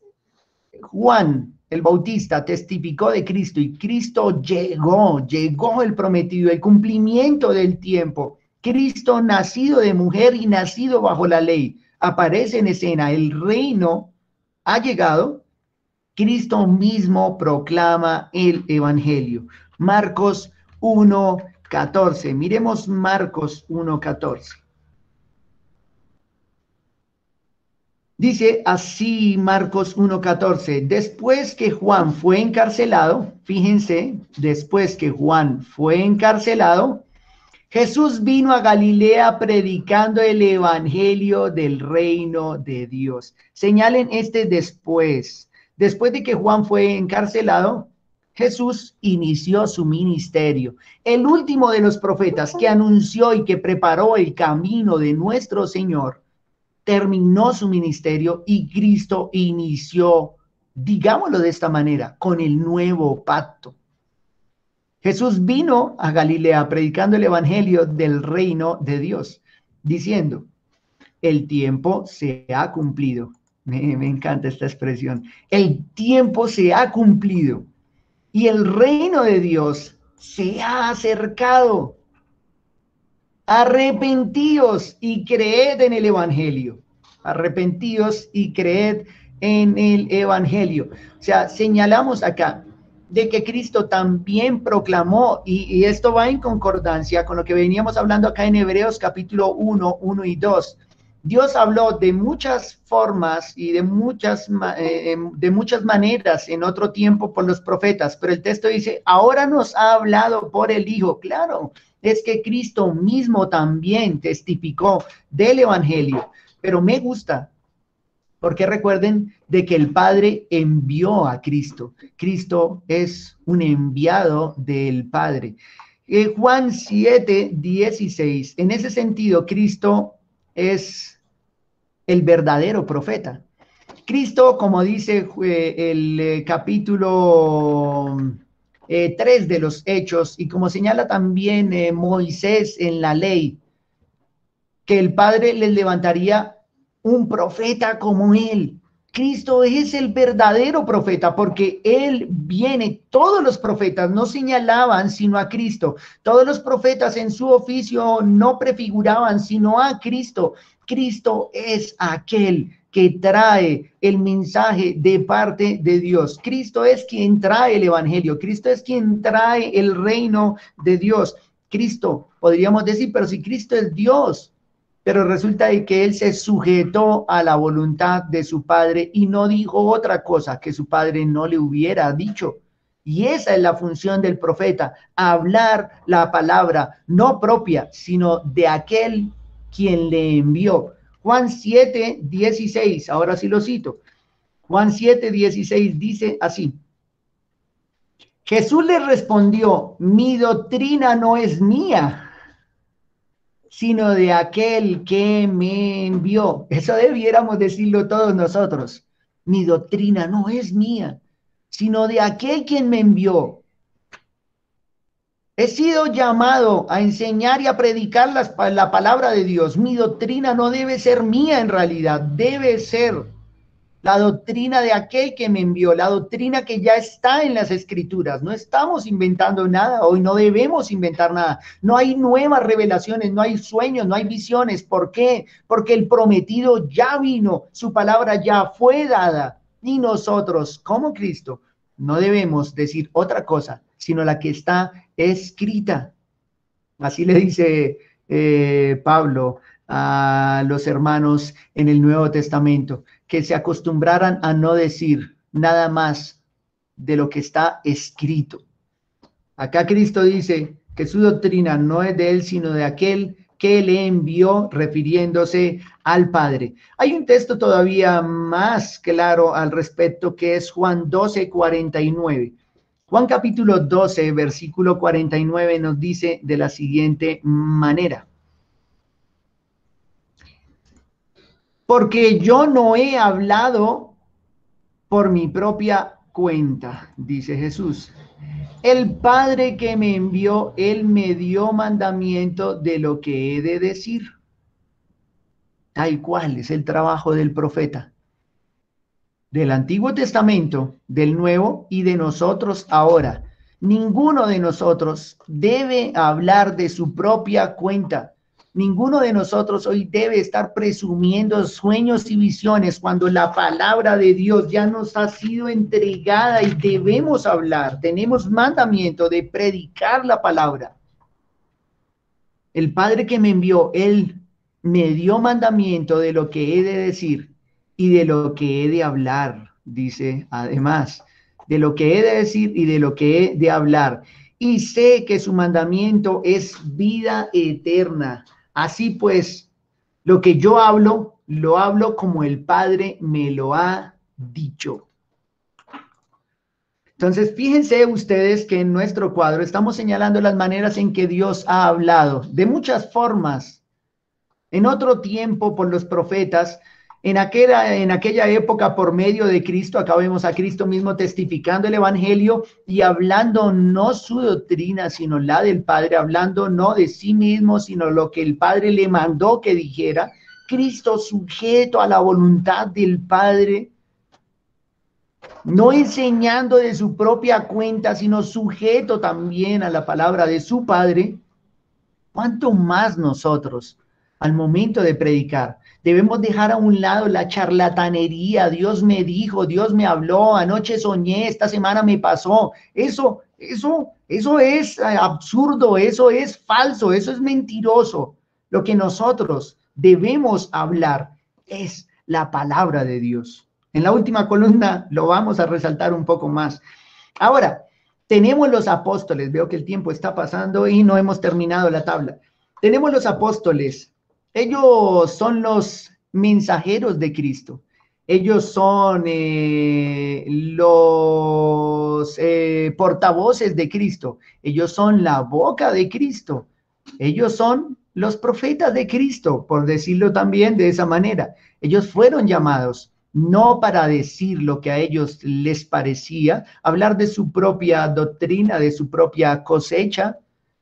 Juan el Bautista testificó de Cristo y Cristo llegó el prometido, el cumplimiento del tiempo. Cristo, nacido de mujer y nacido bajo la ley, aparece en escena. El reino ha llegado. Cristo mismo proclama el evangelio. Marcos 1:14. Miremos Marcos 1:14. Dice así Marcos 1:14, después que Juan fue encarcelado, fíjense, después que Juan fue encarcelado, Jesús vino a Galilea predicando el evangelio del reino de Dios. Señalen este después. Después de que Juan fue encarcelado, Jesús inició su ministerio. El último de los profetas que anunció y que preparó el camino de nuestro Señor terminó su ministerio y Cristo inició, digámoslo de esta manera, con el nuevo pacto. Jesús vino a Galilea predicando el evangelio del reino de Dios, diciendo, el tiempo se ha cumplido. Me encanta esta expresión. El tiempo se ha cumplido y el reino de Dios se ha acercado. Arrepentíos y creed en el evangelio. Arrepentíos y creed en el evangelio. O sea, señalamos acá de que Cristo también proclamó, y esto va en concordancia con lo que veníamos hablando acá en Hebreos capítulo 1 y 2. Dios habló de muchas formas y de muchas maneras en otro tiempo por los profetas, pero el texto dice, ahora nos ha hablado por el Hijo. Claro, es que Cristo mismo también testificó del evangelio, pero me gusta, porque recuerden de que el Padre envió a Cristo. Cristo es un enviado del Padre. Juan 7:16, en ese sentido, Cristo es el verdadero profeta. Cristo, como dice el capítulo 3 de los Hechos, y como señala también Moisés en la ley, que el Padre les levantaría un profeta como él. Cristo es el verdadero profeta porque él viene. Todos los profetas no señalaban sino a Cristo. Todos los profetas en su oficio no prefiguraban sino a Cristo. Cristo es aquel que trae el mensaje de parte de Dios. Cristo es quien trae el evangelio. Cristo es quien trae el reino de Dios. Cristo, podríamos decir, pero si Cristo es Dios, pero resulta de que él se sujetó a la voluntad de su padre y no dijo otra cosa que su padre no le hubiera dicho. Y esa es la función del profeta, hablar la palabra no propia, sino de aquel quien le envió. Juan 7:16, ahora sí lo cito. Juan 7:16 dice así: Jesús le respondió, mi doctrina no es mía, sino de aquel que me envió. Eso debiéramos decirlo todos nosotros. Mi doctrina no es mía, sino de aquel quien me envió. He sido llamado a enseñar y a predicar la palabra de Dios. Mi doctrina no debe ser mía en realidad, debe ser la doctrina de aquel que me envió, la doctrina que ya está en las escrituras. No estamos inventando nada hoy, no debemos inventar nada. No hay nuevas revelaciones, no hay sueños, no hay visiones. ¿Por qué? Porque el prometido ya vino, su palabra ya fue dada. Y nosotros, como Cristo, no debemos decir otra cosa, sino la que está escrita. Así le dice Pablo a los hermanos en el Nuevo Testamento, que se acostumbraran a no decir nada más de lo que está escrito. Acá Cristo dice que su doctrina no es de él, sino de aquel que le envió, refiriéndose al Padre. Hay un texto todavía más claro al respecto, que es Juan 12:49. Juan capítulo 12, versículo 49 nos dice de la siguiente manera: porque yo no he hablado por mi propia cuenta, dice Jesús. El Padre que me envió, Él me dio mandamiento de lo que he de decir. Tal cual es el trabajo del profeta, del Antiguo Testamento, del Nuevo y de nosotros ahora. Ninguno de nosotros debe hablar de su propia cuenta. Ninguno de nosotros hoy debe estar presumiendo sueños y visiones cuando la palabra de Dios ya nos ha sido entregada y debemos hablar. Tenemos mandamiento de predicar la palabra. El Padre que me envió, Él me dio mandamiento de lo que he de decir y de lo que he de hablar, dice además, de lo que he de decir y de lo que he de hablar. Y sé que su mandamiento es vida eterna. Así pues, lo que yo hablo, lo hablo como el Padre me lo ha dicho. Entonces, fíjense ustedes que en nuestro cuadro estamos señalando las maneras en que Dios ha hablado, de muchas formas. En otro tiempo, por los profetas, en aquella época, por medio de Cristo, acá vemos a Cristo mismo testificando el Evangelio y hablando no su doctrina, sino la del Padre, hablando no de sí mismo, sino lo que el Padre le mandó que dijera. Cristo sujeto a la voluntad del Padre, no enseñando de su propia cuenta, sino sujeto también a la palabra de su Padre. ¿Cuánto más nosotros, al momento de predicar, debemos dejar a un lado la charlatanería? Dios me dijo, Dios me habló, anoche soñé, esta semana me pasó. Eso es absurdo, eso es falso, eso es mentiroso. Lo que nosotros debemos hablar es la palabra de Dios. En la última columna lo vamos a resaltar un poco más. Ahora, tenemos los apóstoles. Veo que el tiempo está pasando y no hemos terminado la tabla. Tenemos los apóstoles. Ellos son los mensajeros de Cristo. Ellos son los portavoces de Cristo. Ellos son la boca de Cristo. Ellos son los profetas de Cristo, por decirlo también de esa manera. Ellos fueron llamados no para decir lo que a ellos les parecía, hablar de su propia doctrina, de su propia cosecha,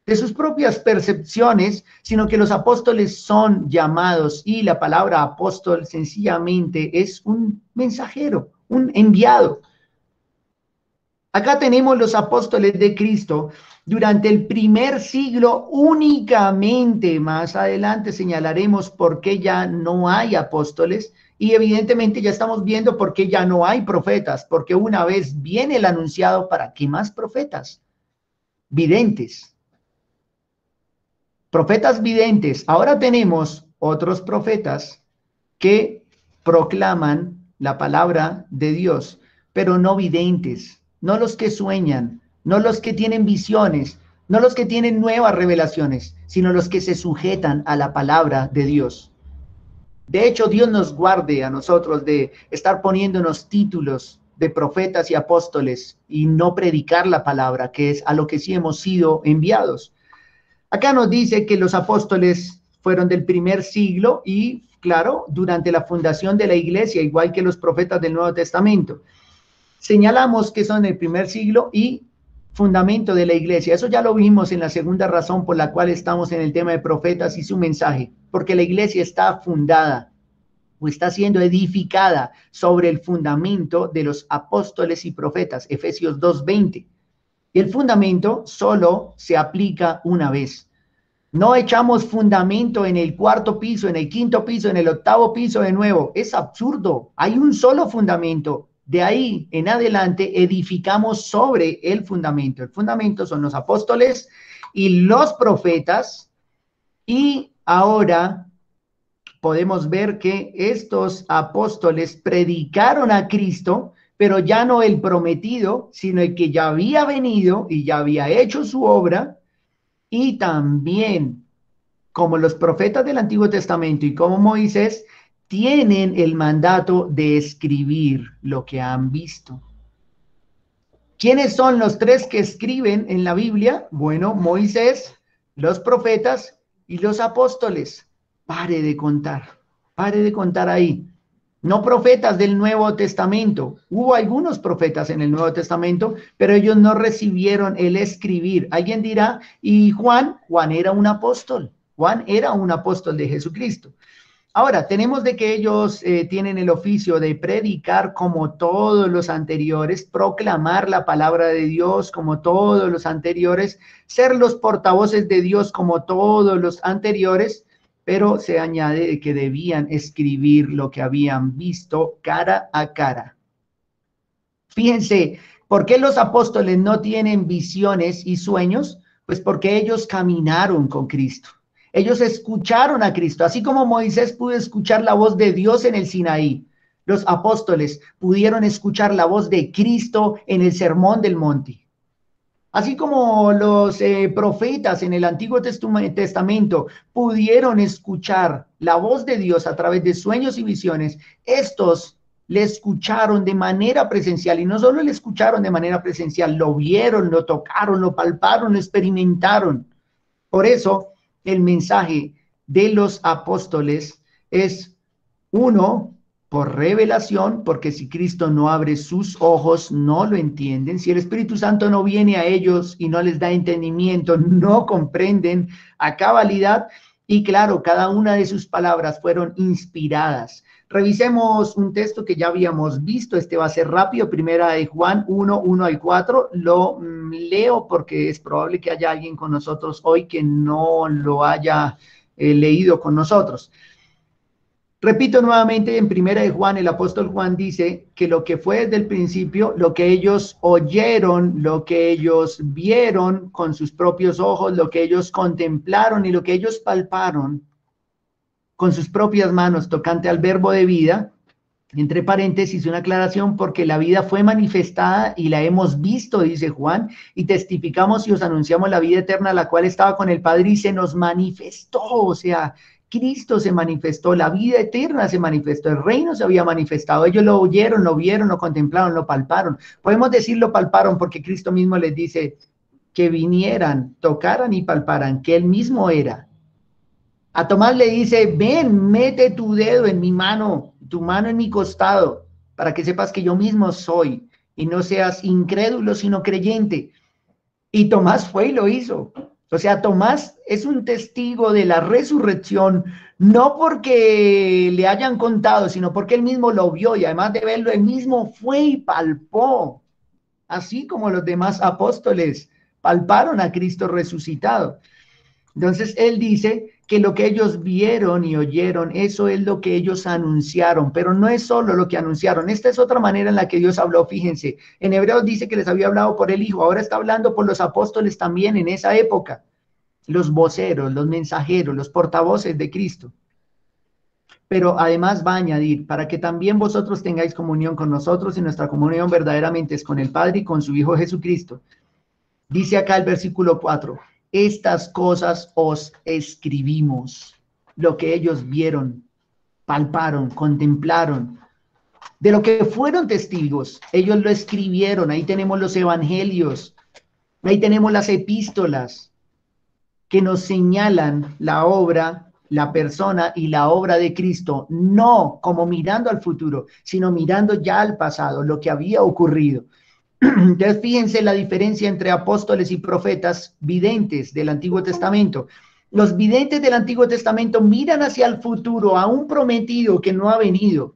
de sus propias percepciones, sino que los apóstoles son llamados, y la palabra apóstol sencillamente es un mensajero, un enviado. Acá tenemos los apóstoles de Cristo durante el primer siglo únicamente. Más adelante señalaremos por qué ya no hay apóstoles y evidentemente ya estamos viendo por qué ya no hay profetas, porque una vez viene el anunciado, ¿para qué más profetas? Videntes. Profetas videntes. Ahora tenemos otros profetas que proclaman la palabra de Dios, pero no videntes, no los que sueñan, no los que tienen visiones, no los que tienen nuevas revelaciones, sino los que se sujetan a la palabra de Dios. De hecho, Dios nos guarde a nosotros de estar poniéndonos títulos de profetas y apóstoles y no predicar la palabra, que es a lo que sí hemos sido enviados. Acá nos dice que los apóstoles fueron del primer siglo y, claro, durante la fundación de la iglesia, igual que los profetas del Nuevo Testamento. Señalamos que son del primer siglo y fundamento de la iglesia. Eso ya lo vimos en la segunda razón por la cual estamos en el tema de profetas y su mensaje, porque la iglesia está fundada o está siendo edificada sobre el fundamento de los apóstoles y profetas, Efesios 2:20. Y el fundamento solo se aplica una vez. No echamos fundamento en el cuarto piso, en el quinto piso, en el octavo piso de nuevo. Es absurdo. Hay un solo fundamento. De ahí en adelante edificamos sobre el fundamento. El fundamento son los apóstoles y los profetas. Y ahora podemos ver que estos apóstoles predicaron a Cristo, pero ya no el prometido, sino el que ya había venido y ya había hecho su obra. Y también, como los profetas del Antiguo Testamento y como Moisés, tienen el mandato de escribir lo que han visto. ¿Quiénes son los tres que escriben en la Biblia? Bueno, Moisés, los profetas y los apóstoles. Pare de contar ahí. No profetas del Nuevo Testamento. Hubo algunos profetas en el Nuevo Testamento, pero ellos no recibieron el escribir. Alguien dirá, ¿y Juan? Juan era un apóstol. Juan era un apóstol de Jesucristo. Ahora, tenemos de que ellos tienen el oficio de predicar como todos los anteriores, proclamar la palabra de Dios como todos los anteriores, ser los portavoces de Dios como todos los anteriores, pero se añade que debían escribir lo que habían visto cara a cara. Fíjense, ¿por qué los apóstoles no tienen visiones y sueños? Pues porque ellos caminaron con Cristo. Ellos escucharon a Cristo, así como Moisés pudo escuchar la voz de Dios en el Sinaí. Los apóstoles pudieron escuchar la voz de Cristo en el Sermón del Monte. Así como los profetas en el Antiguo Testamento pudieron escuchar la voz de Dios a través de sueños y visiones, estos le escucharon de manera presencial, y no solo le escucharon de manera presencial, lo vieron, lo tocaron, lo palparon, lo experimentaron. Por eso, el mensaje de los apóstoles es uno, por revelación, porque si Cristo no abre sus ojos, no lo entienden. Si el Espíritu Santo no viene a ellos y no les da entendimiento, no comprenden a cabalidad. Y claro, cada una de sus palabras fueron inspiradas. Revisemos un texto que ya habíamos visto. Este va a ser rápido. Primera de Juan 1, 1 al 4. Lo leo porque es probable que haya alguien con nosotros hoy que no lo haya leído con nosotros. Repito nuevamente, en Primera de Juan, el apóstol Juan dice que lo que fue desde el principio, lo que ellos oyeron, lo que ellos vieron con sus propios ojos, lo que ellos contemplaron y lo que ellos palparon con sus propias manos tocante al verbo de vida, entre paréntesis, una aclaración, porque la vida fue manifestada y la hemos visto, dice Juan, y testificamos y os anunciamos la vida eterna, la cual estaba con el Padre y se nos manifestó, o sea, Cristo se manifestó, la vida eterna se manifestó, el reino se había manifestado, ellos lo oyeron, lo vieron, lo contemplaron, lo palparon. Podemos decir lo palparon porque Cristo mismo les dice que vinieran, tocaran y palparan, que él mismo era. A Tomás le dice, ven, mete tu dedo en mi mano, tu mano en mi costado, para que sepas que yo mismo soy y no seas incrédulo, sino creyente. Y Tomás fue y lo hizo. O sea, Tomás es un testigo de la resurrección, no porque le hayan contado, sino porque él mismo lo vio y además de verlo, él mismo fue y palpó, así como los demás apóstoles palparon a Cristo resucitado. Entonces, él dice que lo que ellos vieron y oyeron, eso es lo que ellos anunciaron, pero no es solo lo que anunciaron. Esta es otra manera en la que Dios habló, fíjense. En Hebreos dice que les había hablado por el Hijo, ahora está hablando por los apóstoles también en esa época. Los voceros, los mensajeros, los portavoces de Cristo. Pero además va a añadir, para que también vosotros tengáis comunión con nosotros, y nuestra comunión verdaderamente es con el Padre y con su Hijo Jesucristo. Dice acá el versículo 4, estas cosas os escribimos, lo que ellos vieron, palparon, contemplaron, de lo que fueron testigos, ellos lo escribieron. Ahí tenemos los evangelios, ahí tenemos las epístolas que nos señalan la obra, la persona y la obra de Cristo, no como mirando al futuro, sino mirando ya al pasado, lo que había ocurrido. Entonces, fíjense la diferencia entre apóstoles y profetas videntes del Antiguo Testamento. Los videntes del Antiguo Testamento miran hacia el futuro, a un prometido que no ha venido,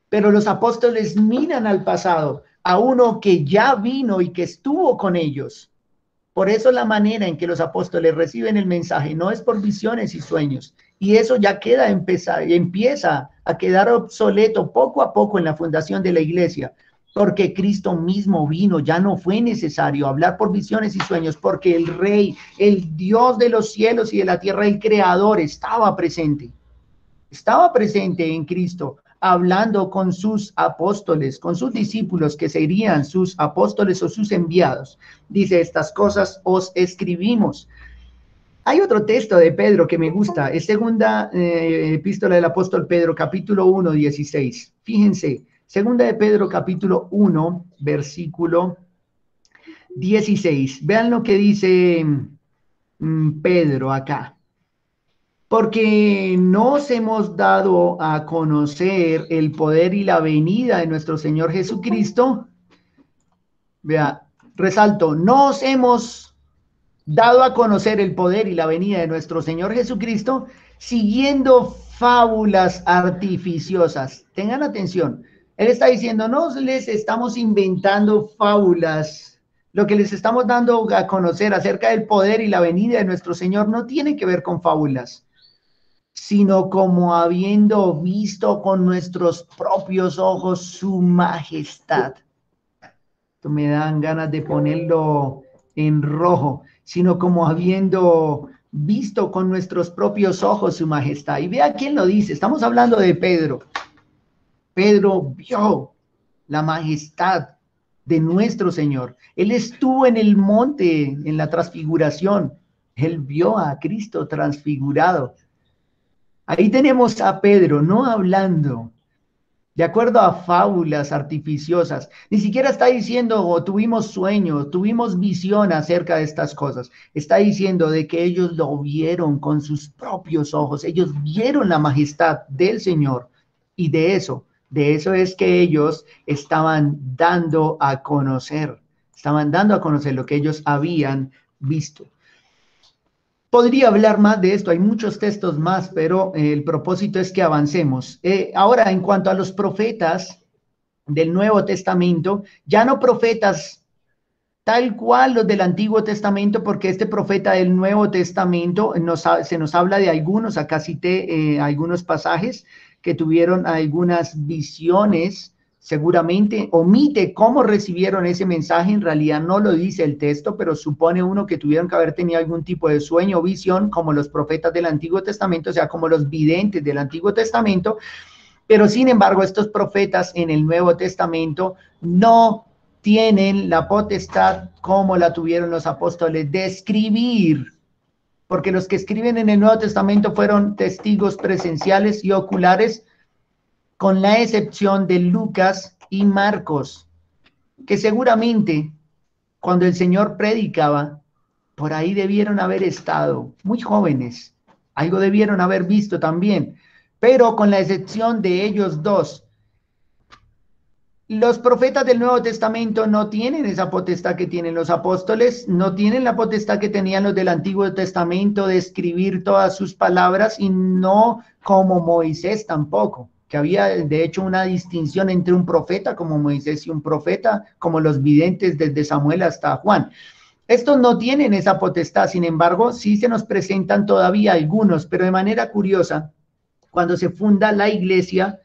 pero los apóstoles miran al pasado, a uno que ya vino y que estuvo con ellos. Por eso la manera en que los apóstoles reciben el mensaje no es por visiones y sueños, y eso ya empieza a quedar obsoleto poco a poco en la fundación de la iglesia, porque Cristo mismo vino, ya no fue necesario hablar por visiones y sueños, porque el Rey, el Dios de los cielos y de la tierra, el Creador, estaba presente en Cristo, hablando con sus apóstoles, con sus discípulos, que serían sus apóstoles o sus enviados. Dice, estas cosas os escribimos. Hay otro texto de Pedro que me gusta, es segunda epístola del apóstol Pedro, capítulo 1, 16. Fíjense, segunda de Pedro, capítulo 1, versículo 16. Vean lo que dice Pedro acá. Porque nos hemos dado a conocer el poder y la venida de nuestro Señor Jesucristo. Vea, resalto, nos hemos dado a conocer el poder y la venida de nuestro Señor Jesucristo siguiendo fábulas artificiosas. Tengan atención, él está diciendo, no les estamos inventando fábulas. Lo que les estamos dando a conocer acerca del poder y la venida de nuestro Señor no tiene que ver con fábulas, sino como habiendo visto con nuestros propios ojos su majestad. Esto me dan ganas de ponerlo en rojo, sino como habiendo visto con nuestros propios ojos su majestad. Y vea quién lo dice, estamos hablando de Pedro. Pedro vio la majestad de nuestro Señor. Él estuvo en el monte, en la transfiguración. Él vio a Cristo transfigurado. Ahí tenemos a Pedro no hablando de acuerdo a fábulas artificiosas. Ni siquiera está diciendo, oh, tuvimos sueños, tuvimos visión acerca de estas cosas. Está diciendo de que ellos lo vieron con sus propios ojos. Ellos vieron la majestad del Señor. Y de eso es que ellos estaban dando a conocer. Estaban dando a conocer lo que ellos habían visto. Podría hablar más de esto, hay muchos textos más, pero el propósito es que avancemos. Ahora, en cuanto a los profetas del Nuevo Testamento, ya no profetas tal cual los del Antiguo Testamento, porque este profeta del Nuevo Testamento se nos habla de algunos, acá cité algunos pasajes que tuvieron algunas visiones. Seguramente omite cómo recibieron ese mensaje, en realidad no lo dice el texto, pero supone uno que tuvieron que haber tenido algún tipo de sueño o visión, como los profetas del Antiguo Testamento, o sea, como los videntes del Antiguo Testamento, pero sin embargo estos profetas en el Nuevo Testamento no tienen la potestad como la tuvieron los apóstoles de escribir, porque los que escriben en el Nuevo Testamento fueron testigos presenciales y oculares, con la excepción de Lucas y Marcos, que seguramente cuando el Señor predicaba, por ahí debieron haber estado muy jóvenes, algo debieron haber visto también, pero con la excepción de ellos dos, los profetas del Nuevo Testamento no tienen esa potestad que tienen los apóstoles, no tienen la potestad que tenían los del Antiguo Testamento de escribir todas sus palabras, y no como Moisés tampoco, que había de hecho una distinción entre un profeta como Moisés y un profeta como los videntes desde Samuel hasta Juan. Estos no tienen esa potestad, sin embargo, sí se nos presentan todavía algunos, pero de manera curiosa, cuando se funda la iglesia,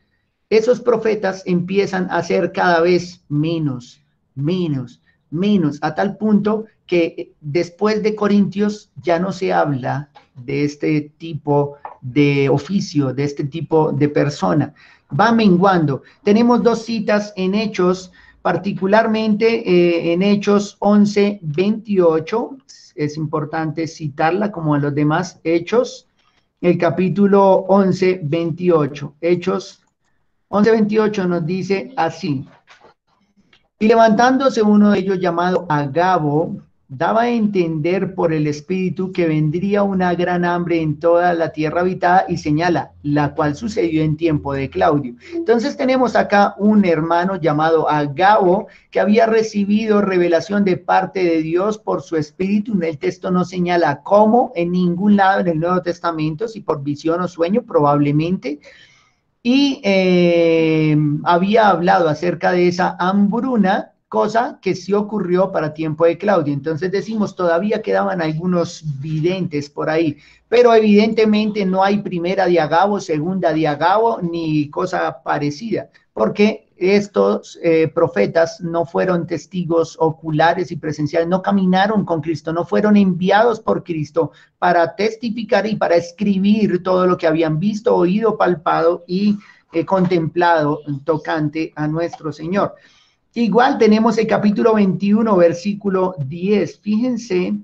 esos profetas empiezan a ser cada vez menos, a tal punto que después de Corintios ya no se habla de este tipo de oficio de este tipo de persona. Va menguando. Tenemos dos citas en Hechos, particularmente en Hechos 11:28. Es importante citarla como en los demás Hechos, el capítulo 11:28. Hechos 11:28 nos dice así: y levantándose uno de ellos llamado Agabo, daba a entender por el Espíritu que vendría una gran hambre en toda la tierra habitada, y señala, la cual sucedió en tiempo de Claudio. Entonces tenemos acá un hermano llamado Agabo que había recibido revelación de parte de Dios por su Espíritu. El texto no señala cómo en ningún lado en el Nuevo Testamento, si por visión o sueño probablemente, y había hablado acerca de esa hambruna, cosa que sí ocurrió para tiempo de Claudio. Entonces decimos, todavía quedaban algunos videntes por ahí, pero evidentemente no hay primera de Agabo, segunda de Agabo, ni cosa parecida, porque estos profetas no fueron testigos oculares y presenciales, no caminaron con Cristo, no fueron enviados por Cristo para testificar y para escribir todo lo que habían visto, oído, palpado y contemplado tocante a nuestro Señor. Igual tenemos el capítulo 21, versículo 10. Fíjense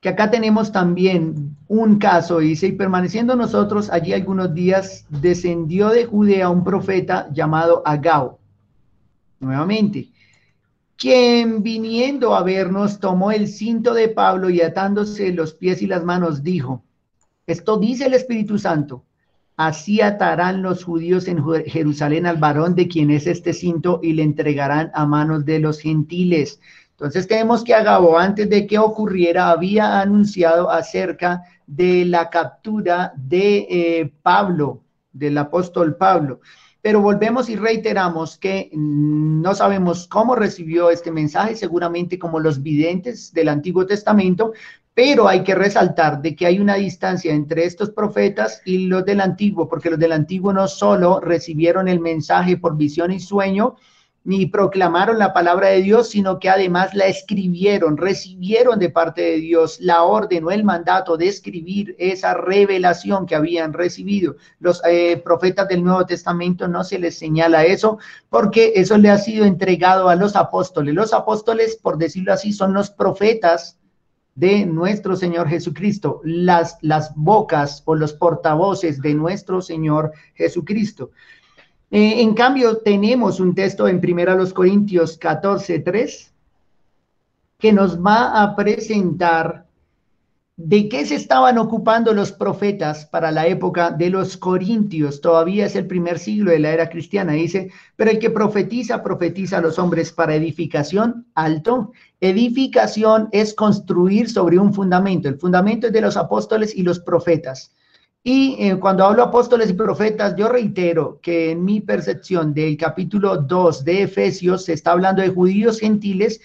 que acá tenemos también un caso, dice, y permaneciendo nosotros allí algunos días, descendió de Judea un profeta llamado Agabo, nuevamente, quien viniendo a vernos tomó el cinto de Pablo y atándose los pies y las manos dijo, esto dice el Espíritu Santo, así atarán los judíos en Jerusalén al varón de quien es este cinto y le entregarán a manos de los gentiles. Entonces tenemos que Agabo, antes de que ocurriera, había anunciado acerca de la captura de Pablo, del apóstol Pablo. Pero volvemos y reiteramos que no sabemos cómo recibió este mensaje, seguramente como los videntes del Antiguo Testamento, pero hay que resaltar de que hay una distancia entre estos profetas y los del Antiguo, porque los del Antiguo no solo recibieron el mensaje por visión y sueño, ni proclamaron la palabra de Dios, sino que además la escribieron, recibieron de parte de Dios la orden o el mandato de escribir esa revelación que habían recibido. Los profetas del Nuevo Testamento no se les señala eso, porque eso le ha sido entregado a los apóstoles. Los apóstoles, por decirlo así, son los profetas de nuestro Señor Jesucristo, las bocas o los portavoces de nuestro Señor Jesucristo. En cambio, tenemos un texto en 1 Corintios 14:3 que nos va a presentar de qué se estaban ocupando los profetas para la época de los corintios. Todavía es el primer siglo de la era cristiana. Dice, pero el que profetiza, profetiza a los hombres para edificación, alto. Edificación es construir sobre un fundamento. El fundamento es de los apóstoles y los profetas. Y cuando hablo apóstoles y profetas, yo reitero que en mi percepción del capítulo 2 de Efesios se está hablando de judíos gentiles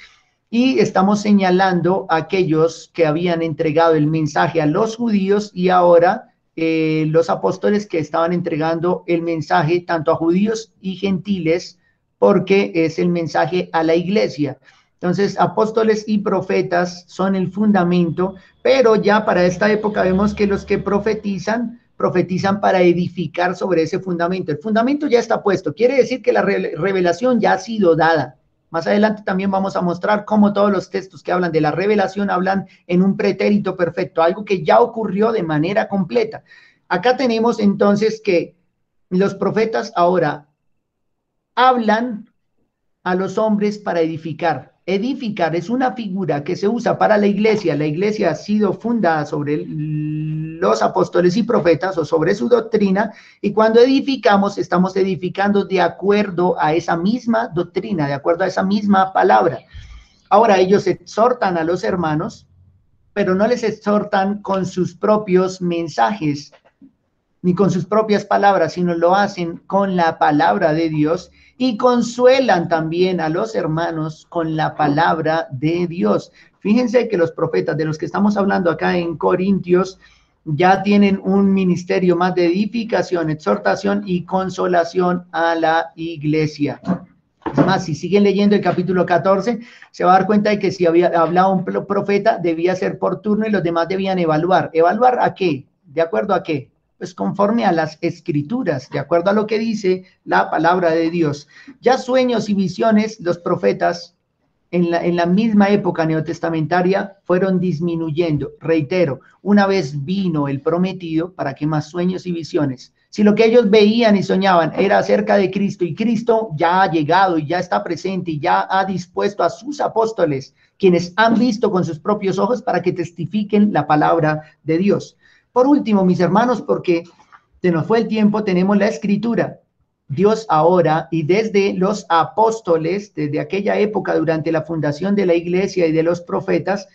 y estamos señalando a aquellos que habían entregado el mensaje a los judíos y ahora los apóstoles que estaban entregando el mensaje tanto a judíos y gentiles porque es el mensaje a la iglesia. Entonces, apóstoles y profetas son el fundamento, pero ya para esta época vemos que los que profetizan para edificar sobre ese fundamento. El fundamento ya está puesto, quiere decir que la revelación ya ha sido dada. Más adelante también vamos a mostrar cómo todos los textos que hablan de la revelación hablan en un pretérito perfecto, algo que ya ocurrió de manera completa. Acá tenemos entonces que los profetas ahora hablan a los hombres para edificar. Edificar es una figura que se usa para la iglesia. La iglesia ha sido fundada sobre los apóstoles y profetas o sobre su doctrina, y cuando edificamos, estamos edificando de acuerdo a esa misma doctrina, de acuerdo a esa misma palabra. Ahora ellos exhortan a los hermanos, pero no les exhortan con sus propios mensajes, ni con sus propias palabras, sino lo hacen con la palabra de Dios y consuelan también a los hermanos con la palabra de Dios. Fíjense que los profetas de los que estamos hablando acá en Corintios ya tienen un ministerio más de edificación, exhortación y consolación a la iglesia. Es más, si siguen leyendo el capítulo 14, se va a dar cuenta de que si había hablado un profeta, debía ser por turno y los demás debían evaluar. ¿Evaluar a qué? ¿De acuerdo a qué? Pues conforme a las escrituras, de acuerdo a lo que dice la palabra de Dios. Ya sueños y visiones, los profetas en la misma época neotestamentaria fueron disminuyendo. Reitero, una vez vino el prometido, ¿para qué más sueños y visiones? Si lo que ellos veían y soñaban era acerca de Cristo, y Cristo ya ha llegado y ya está presente y ya ha dispuesto a sus apóstoles, quienes han visto con sus propios ojos, para que testifiquen la palabra de Dios. Por último, mis hermanos, porque se nos fue el tiempo, tenemos la escritura. Dios ahora y desde los apóstoles, desde aquella época durante la fundación de la iglesia y de los profetas,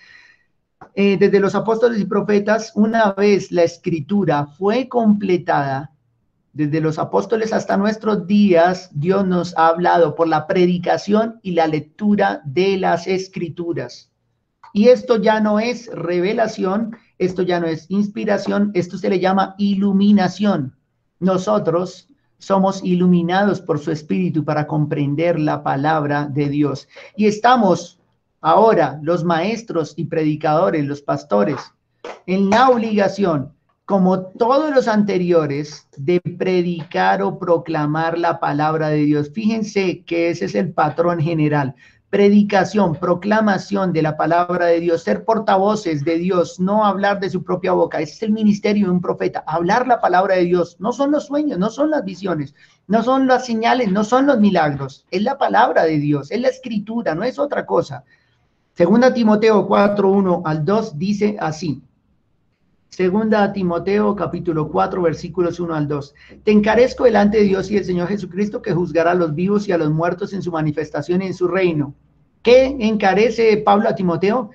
desde los apóstoles y profetas, una vez la escritura fue completada, desde los apóstoles hasta nuestros días, Dios nos ha hablado por la predicación y la lectura de las escrituras. Y esto ya no es revelación, esto ya no es inspiración, esto se le llama iluminación. Nosotros somos iluminados por su espíritu para comprender la palabra de Dios. Y estamos ahora, los maestros y predicadores, los pastores, en la obligación, como todos los anteriores, de predicar o proclamar la palabra de Dios. Fíjense que ese es el patrón general. Predicación, proclamación de la palabra de Dios, ser portavoces de Dios, no hablar de su propia boca. Ese es el ministerio de un profeta, hablar la palabra de Dios. No son los sueños, no son las visiones, no son las señales, no son los milagros. Es la palabra de Dios, es la escritura, no es otra cosa. Segunda Timoteo 4:1 al 2 dice así. Segunda Timoteo capítulo 4 versículos 1 al 2. Te encarezco delante de Dios y el Señor Jesucristo, que juzgará a los vivos y a los muertos en su manifestación y en su reino. ¿Qué encarece Pablo a Timoteo?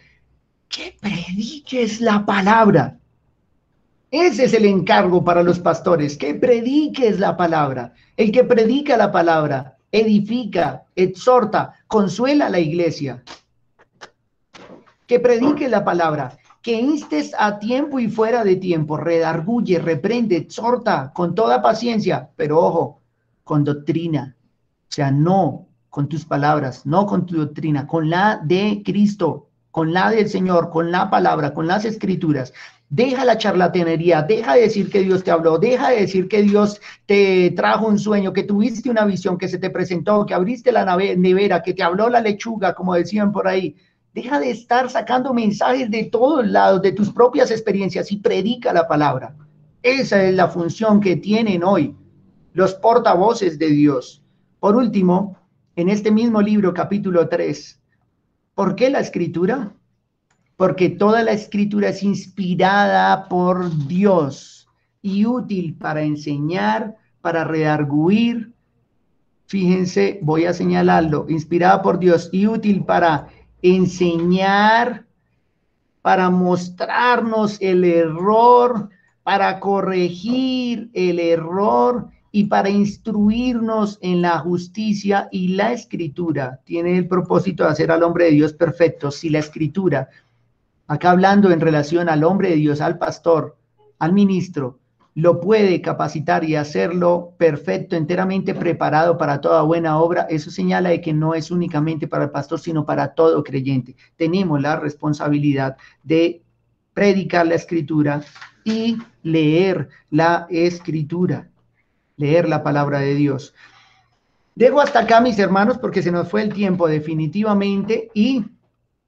Que prediques la palabra. Ese es el encargo para los pastores, que prediques la palabra. El que predica la palabra edifica, exhorta, consuela a la iglesia. Que predique la palabra, que instes a tiempo y fuera de tiempo, redarguye, reprende, exhorta con toda paciencia, pero ojo, con doctrina. O sea, no con tus palabras, no con tu doctrina, con la de Cristo, con la del Señor, con la palabra, con las escrituras. Deja la charlatanería, deja de decir que Dios te habló, deja de decir que Dios te trajo un sueño, que tuviste una visión, que se te presentó, que abriste la nevera, que te habló la lechuga, como decían por ahí. Deja de estar sacando mensajes de todos lados, de tus propias experiencias, y predica la palabra. Esa es la función que tienen hoy los portavoces de Dios. Por último, en este mismo libro, capítulo 3, ¿por qué la escritura? Porque toda la escritura es inspirada por Dios y útil para enseñar, para redarguir. Fíjense, voy a señalarlo, inspirada por Dios y útil para enseñar, para mostrarnos el error, para corregir el error y para instruirnos en la justicia. Y la escritura tiene el propósito de hacer al hombre de Dios perfecto. Si la escritura, acá hablando en relación al hombre de Dios, al pastor, al ministro, lo puede capacitar y hacerlo perfecto, enteramente preparado para toda buena obra, eso señala de que no es únicamente para el pastor, sino para todo creyente. Tenemos la responsabilidad de predicar la escritura y leer la escritura, leer la palabra de Dios. Dejo hasta acá, mis hermanos, porque se nos fue el tiempo definitivamente, y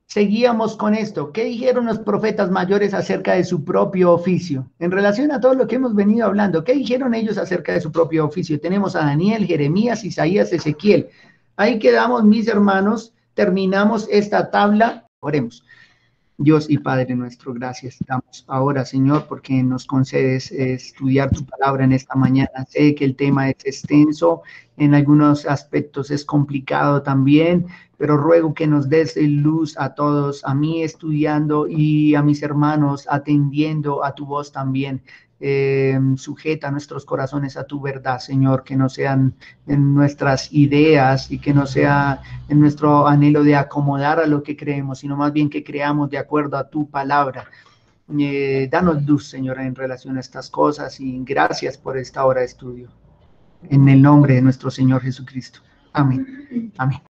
seguíamos con esto. ¿Qué dijeron los profetas mayores acerca de su propio oficio? En relación a todo lo que hemos venido hablando, ¿qué dijeron ellos acerca de su propio oficio? Tenemos a Daniel, Jeremías, Isaías, Ezequiel. Ahí quedamos, mis hermanos. Terminamos esta tabla. Oremos. Dios y Padre nuestro, gracias damos ahora, Señor, porque nos concedes estudiar tu palabra en esta mañana. Sé que el tema es extenso, en algunos aspectos es complicado también, pero ruego que nos des luz a todos, a mí estudiando y a mis hermanos atendiendo a tu voz también. Sujeta nuestros corazones a tu verdad, Señor, que no sean en nuestras ideas y que no sea en nuestro anhelo de acomodar a lo que creemos, sino más bien que creamos de acuerdo a tu palabra. Danos luz, Señor, en relación a estas cosas, y gracias por esta hora de estudio. En el nombre de nuestro Señor Jesucristo. Amén. Amén.